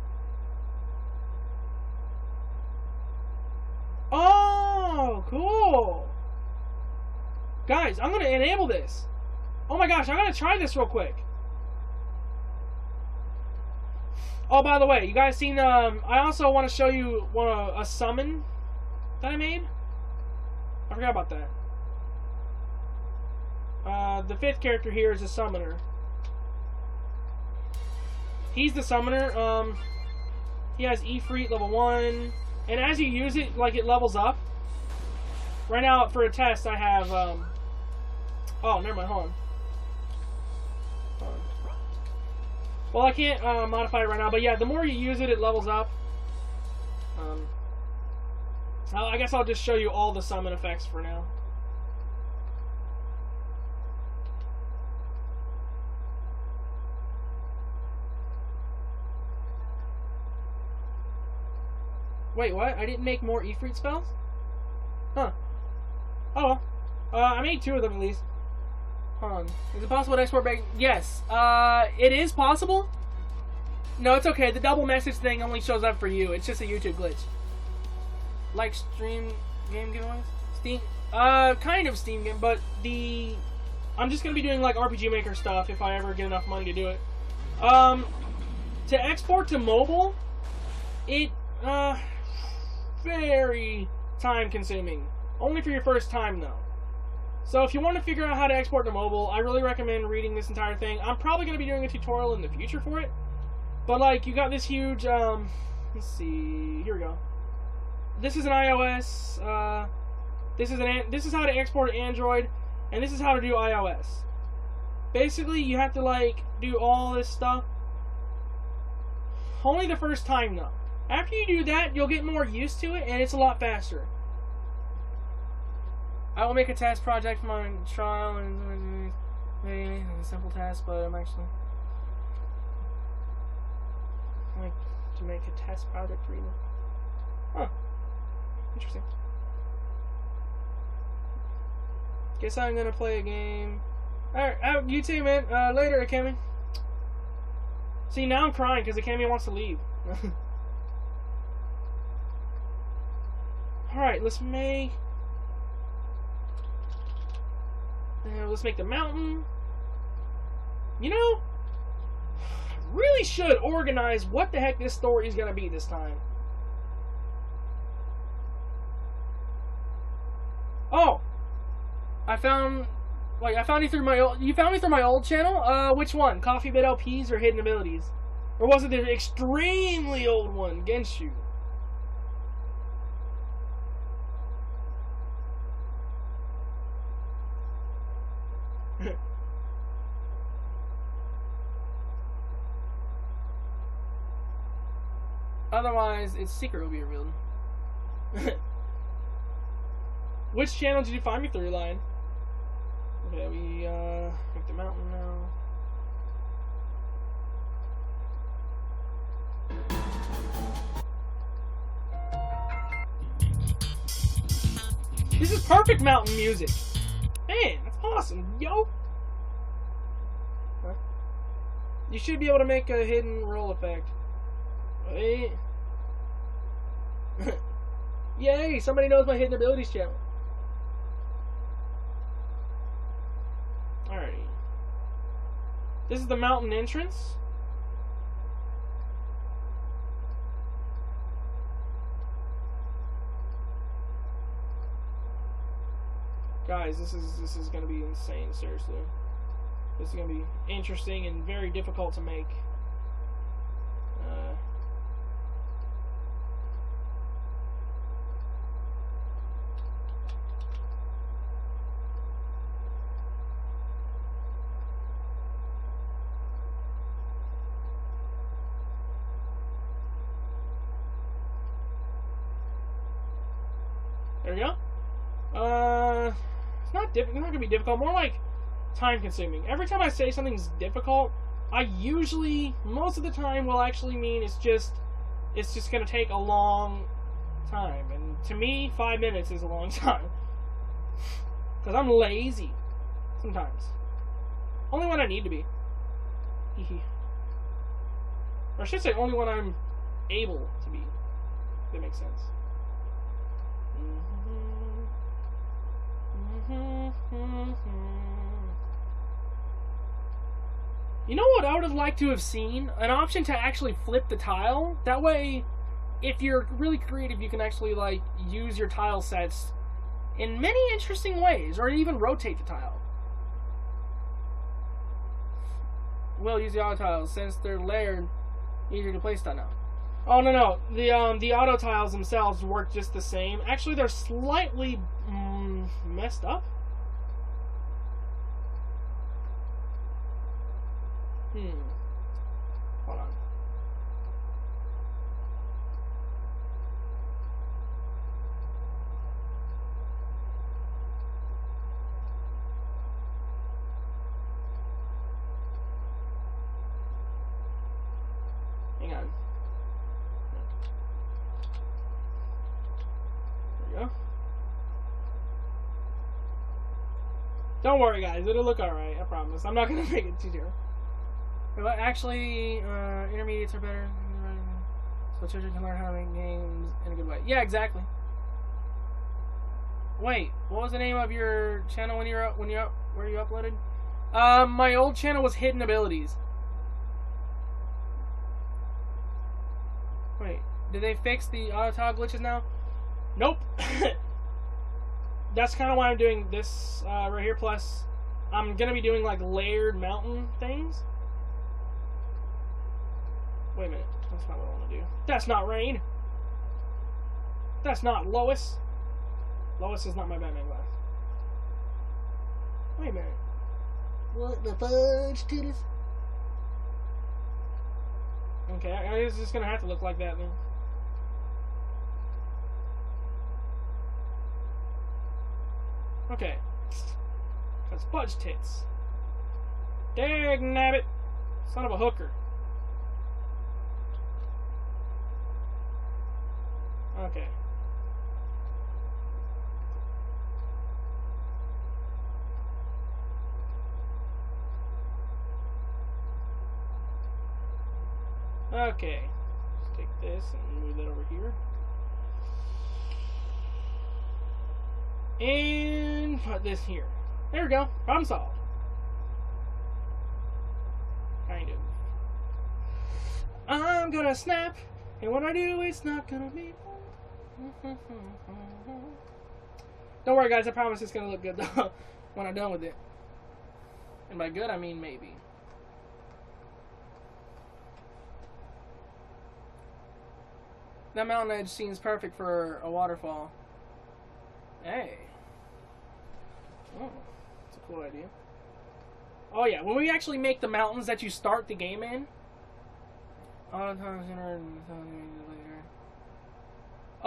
Oh, cool. Guys, I'm gonna enable this. Oh my gosh, I'm gonna try this real quick. Oh, by the way, you guys seen, I also want to show you a summon that I made. I forgot about that. The 5th character here is a summoner. He's the summoner. He has Ifrit level 1. And as you use it, like, it levels up. Right now, for a test, I have Oh, never mind. Hold on. Well, I can't modify it right now, but yeah, the more you use it, it levels up. I guess I'll just show you all the summon effects for now. Wait, what? I didn't make more Ifrit spells? Huh. Oh well. I made 2 of them at least. Hold on. Is it possible to export back? Yes. It is possible. No, it's okay. The double message thing only shows up for you. It's just a YouTube glitch. Like stream game giveaways? Steam? Kind of Steam game, but I'm just gonna be doing like RPG Maker stuff if I ever get enough money to do it. To export to mobile, it, very time consuming. Only for your first time though. So if you want to figure out how to export to mobile, I really recommend reading this entire thing. I'm probably going to be doing a tutorial in the future for it. But like, you got this huge, let's see, here we go. This is an iOS, this is how to export to Android, and this is how to do iOS. Basically, you have to like, do all this stuff. Only the first time though. After you do that, you'll get more used to it, and it's a lot faster. I will make a test project for my trial and a simple task, but I'm actually like to make a test project for you. Huh. Interesting. Guess I'm gonna play a game. Alright, you too, man. Later, Akemi. See, now I'm crying because Akemi wants to leave. Alright, let's make the mountain. You know, I really should organize what the heck this story is gonna be this time. Oh, I found you through my old. You found me through my old channel. Which one? Coffee Bit LPs or Hidden Abilities, or was it the extremely old one, Genshu? Otherwise, its secret will be revealed. Which channel did you find me through, Lion? Okay, we make the mountain now. This is perfect mountain music. Man, that's awesome, yo. Huh? You should be able to make a hidden roll effect. Wait. Yay, somebody knows my hidden abilities channel. Alrighty. This is the mountain entrance. Guys, this is gonna be insane, seriously. This is gonna be interesting and very difficult to make. There we go. It's not gonna be difficult. More like time consuming. Every time I say something's difficult, I usually, most of the time, will actually mean it's just gonna take a long time. And to me, 5 minutes is a long time. Because I'm lazy sometimes. Only when I need to be. Or I should say, only when I'm able to be. If that makes sense. You know what I would have liked to have seen? An option to actually flip the tile. That way, if you're really creative, you can actually like use your tile sets in many interesting ways, or even rotate the tile. Well, use the auto tiles since they're layered, easier to place that now. Oh no, the auto tiles themselves work just the same. Actually, they're slightly messed up. Hold on. Hang on. There we go. Don't worry, guys. It'll look alright. I promise. I'm not gonna make it too terrible. But actually, intermediates are better. So children can learn how to make games in a good way. Yeah, exactly. Wait, what was the name of your channel where you uploaded? My old channel was Hidden Abilities. Wait, did they fix the auto toggle glitches now? Nope. That's kind of why I'm doing this right here. Plus, I'm gonna be doing like layered mountain things. Wait a minute. That's not what I want to do. That's not Rain. That's not Lois. Lois is not my Batman glass. Wait a minute. What the fudge titties? Okay, I guess it's just gonna have to look like that then. Okay. That's fudge tits. Dag nabbit. Son of a hooker. Okay. Okay. Let's take this and move that over here. And put this here. There we go. Problem solved. Kind of. I'm gonna snap, and when I do, it's not gonna be. Don't worry, guys. I promise it's gonna look good though when I'm done with it. And by good, I mean maybe. That mountain edge seems perfect for a waterfall. Hey. Oh, that's a cool idea. Oh yeah, when we actually make the mountains that you start the game in.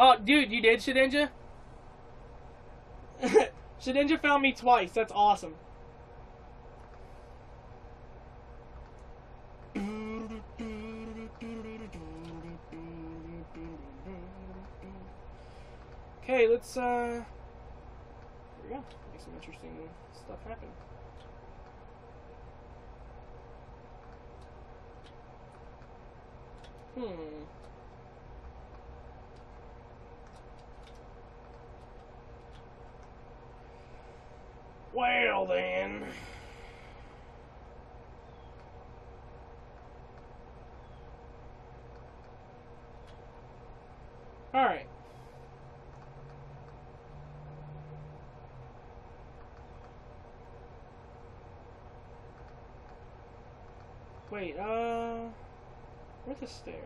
Oh, dude, you did, Shedinja? Shedinja found me twice. That's awesome. Okay, let's, here we go. Make some interesting stuff happen. Well then. Alright. Wait, where's the stairs?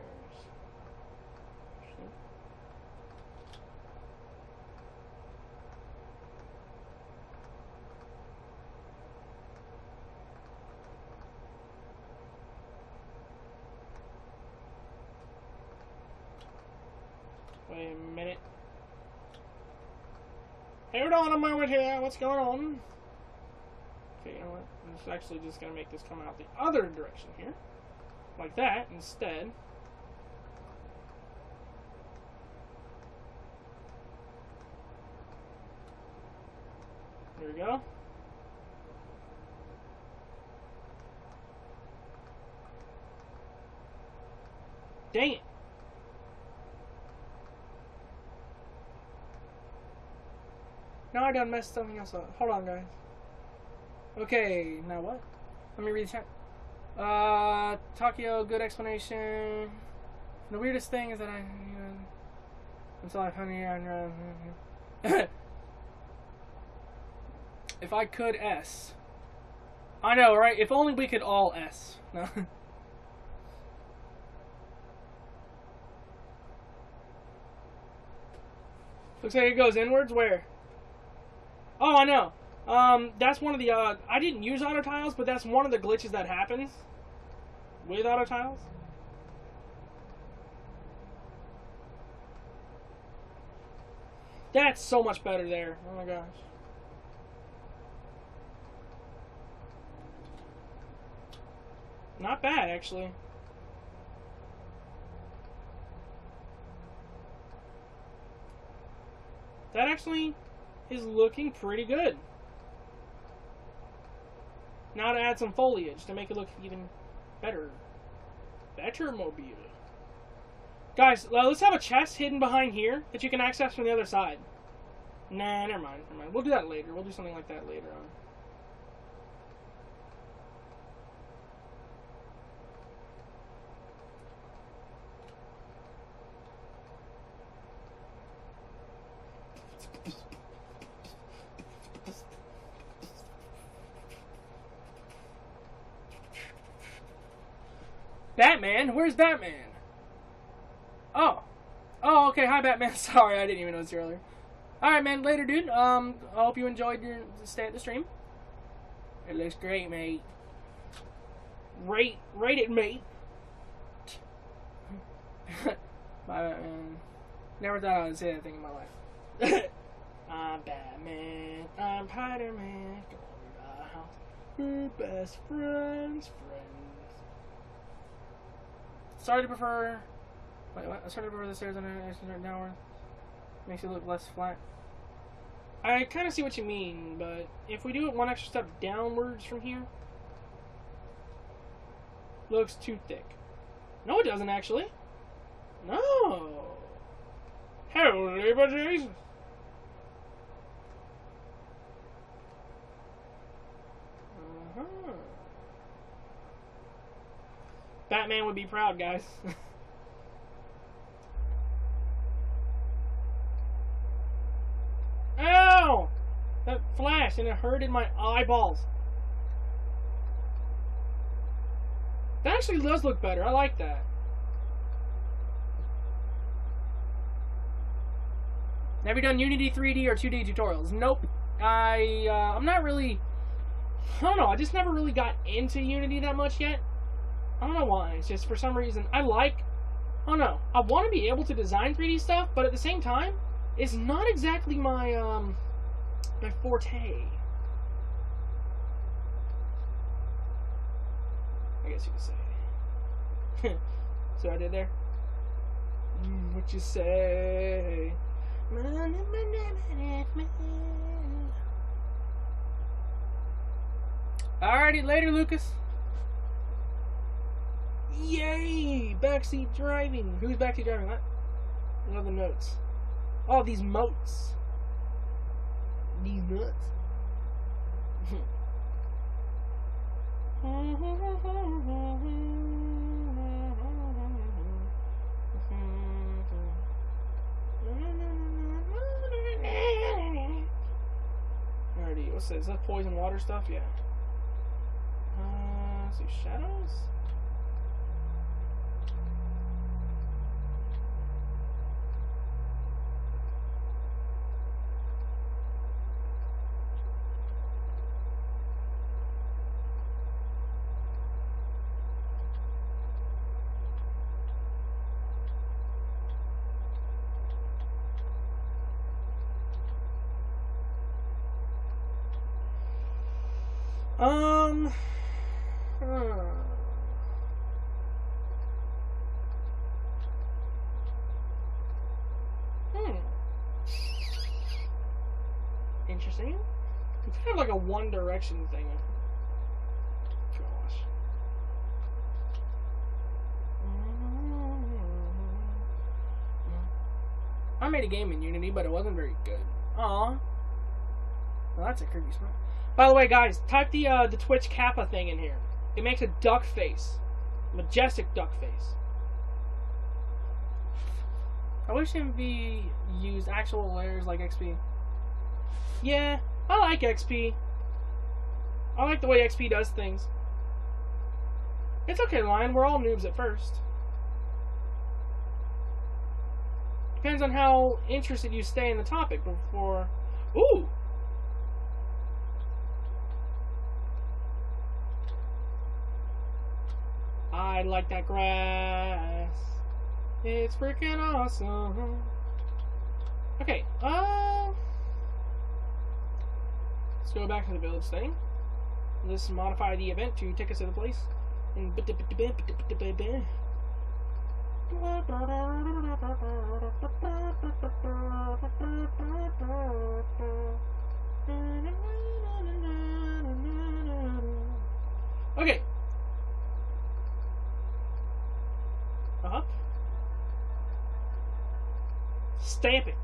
Wait a minute. Hold on a moment here. What's going on? Okay, you know what? I'm just actually just going to make this come out the other direction here. Like that instead. There we go. Dang it. Now I done messed something else up. Hold on, guys. Okay, now what? Let me read the chat. Takio, good explanation. The weirdest thing is that until I found here. If I could S. I know, right? If only we could all S. No. Looks like it goes inwards. Where? Oh, I know. That's one of the, I didn't use auto tiles, but that's one of the glitches that happens. with auto tiles. That's so much better there. Oh my gosh. Not bad, actually. That actually is looking pretty good. Now to add some foliage to make it look even better. Better mobile. Guys, let's have a chest hidden behind here that you can access from the other side. Nah, never mind. Never mind. We'll do that later. We'll do something like that later on. Batman? Where's Batman? Oh. Oh, okay. Hi, Batman. Sorry, I didn't even notice you earlier. Alright, man. Later, dude. I hope you enjoyed your stay at the stream. It looks great, mate. Rate it, mate. Bye, Batman. Never thought I would say that thing in my life. I'm Batman. I'm Spider-Man. Go to the house. We're best friends. Sorry to prefer. Wait, what? Sorry to prefer the stairs and downward. Makes it look less flat. I kind of see what you mean, but if we do it one extra step downwards from here, looks too thick. No, it doesn't actually. No. Holy but Jesus. Batman would be proud, guys. Ow! That flash and it hurted my eyeballs. That actually does look better. I like that. Have you done Unity 3D or 2D tutorials? Nope. I'm not really... I don't know. I just never really got into Unity that much yet. I don't know why. It's just for some reason I don't know. I want to be able to design 3D stuff, but at the same time, it's not exactly my my forte. I guess you could say. See what I did there? What you say? Alrighty, later, Lucas. Yay! Backseat driving. Who's backseat driving? What? What are the notes? Oh, these motes. These nuts. Alrighty, what's this? Is that poison water stuff? Yeah. Let's see, shadows? Interesting. It's kind of like a One Direction thing. Gosh. I made a game in Unity, but it wasn't very good. Aw. Well, that's a creepy smile. By the way, guys, type the Twitch Kappa thing in here. It makes a duck face. Majestic duck face. I wish MV used actual layers like XP. Yeah, I like XP. I like the way XP does things. It's okay, Lion. We're all noobs at first. Depends on how interested you stay in the topic before... Ooh! I I like that grass. It's freaking awesome. Okay, let's go back to the village thing. Let's modify the event to take us to the place. And okay. Stamp it.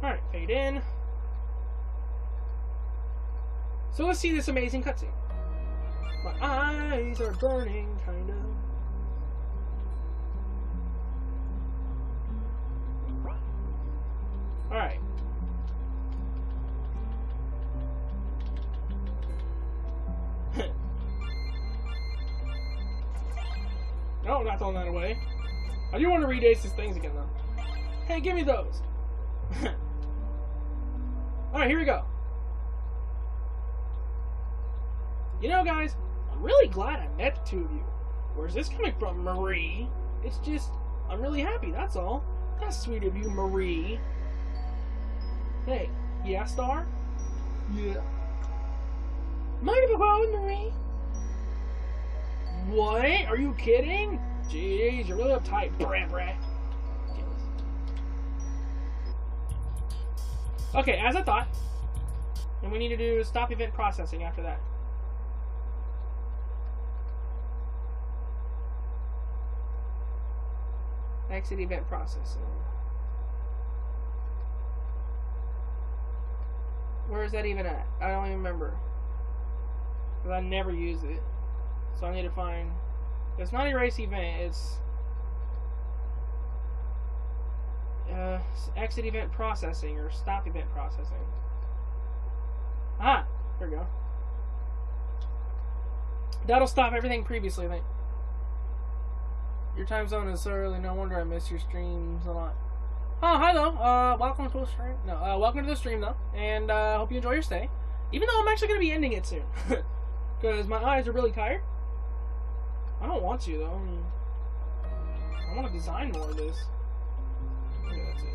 Alright, fade in. So let's see this amazing cutscene. My eyes are burning, kind of. Alright. No, I'm not throwing that away. I do want to read Ace's things again, though. Hey, give me those. Alright, here we go. You know, guys, I'm really glad I met the two of you. Where's this coming from, Marie? It's just, I'm really happy, that's all. That's sweet of you, Marie. Hey, yeah, Star? Yeah. Mind if I go out with Marie? What? Are you kidding? Jeez, you're really uptight, brah. Okay, as I thought. And we need to do stop event processing after that. Exit event processing. Where is that even at? I don't even remember. Because I never use it. So I need to find... It's not erase event, it's... exit event processing, or stop event processing. Ah! There we go. That'll stop everything previously, I think. Your time zone is so early, no wonder I miss your streams a lot. Oh, hi though. Welcome to the stream. No, welcome to the stream though. And hope you enjoy your stay. Even though I'm actually going to be ending it soon. Because my eyes are really tired. I don't want to though. I want to design more of this. Okay, that's it.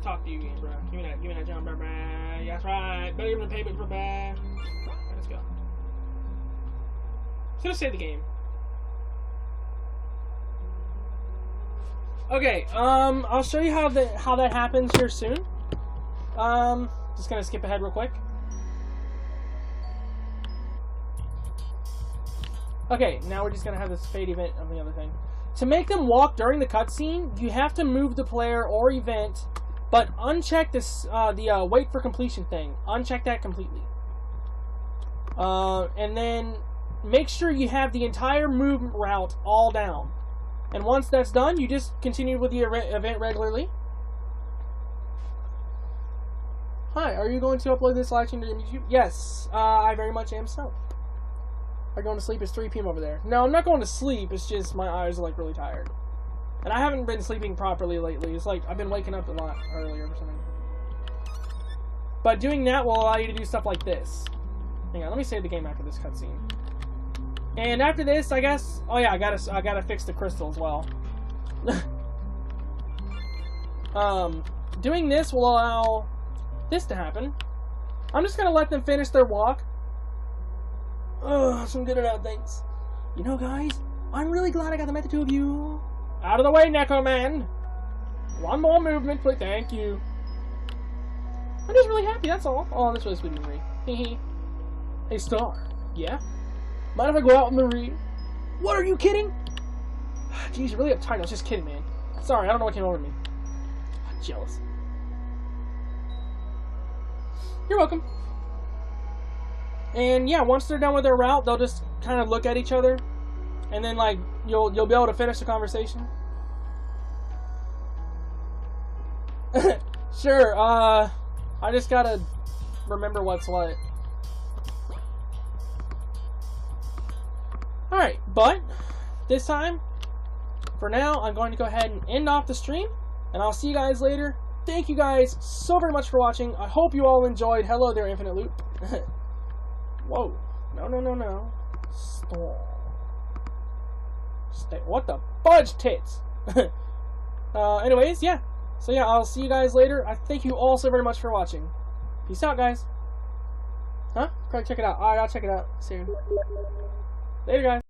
Talk to you again, bro. Give me that jump, bro. Yeah, that's right. Better give me the payment for bad. Alright, let's go. Just gonna save the game. Okay, I'll show you how that happens here soon. Just gonna skip ahead real quick. Okay, now we're just gonna have this fade event of the other thing. To make them walk during the cutscene, you have to move the player or event, but uncheck this the wait for completion thing. Uncheck that completely. And then make sure you have the entire movement route all down. And once that's done, you just continue with the event regularly. Hi, are you going to upload this live stream to YouTube? Yes, I very much am so. Are you going to sleep? It's 3 p.m. over there. No, I'm not going to sleep. It's just my eyes are like really tired. And I haven't been sleeping properly lately. It's like I've been waking up a lot earlier or something. But doing that will allow you to do stuff like this. Hang on, let me save the game after this cutscene. And after this, I guess... Oh yeah, I gotta fix the crystal as well. Doing this will allow this to happen. I'm just gonna let them finish their walk. Ugh, some good enough things. You know, guys, I'm really glad I got to meet the two of you. Out of the way, Neko Man. One more movement, please. Thank you. I'm just really happy, that's all. Oh, this was sweet Marie. Hehe. Hey, Star. Yeah? Mind if I go out with Marie? What, are you kidding? Jeez, you're really uptight. I was just kidding, man. Sorry, I don't know what came over me. I'm jealous. You're welcome. And yeah, once they're done with their route, they'll just kind of look at each other, and then like you'll be able to finish the conversation. Sure. I just gotta remember what's what. All right, but for now, I'm going to go ahead and end off the stream, and I'll see you guys later thank you guys so very much for watching. I hope you all enjoyed. Hello there, Infinite Loop. Whoa. No. Stall. Stay. What the fudge tits? Anyways, yeah. So yeah, I'll see you guys later. I thank you all so very much for watching. Peace out, guys. Huh? Go check it out. Alright, I'll check it out soon. Later, guys.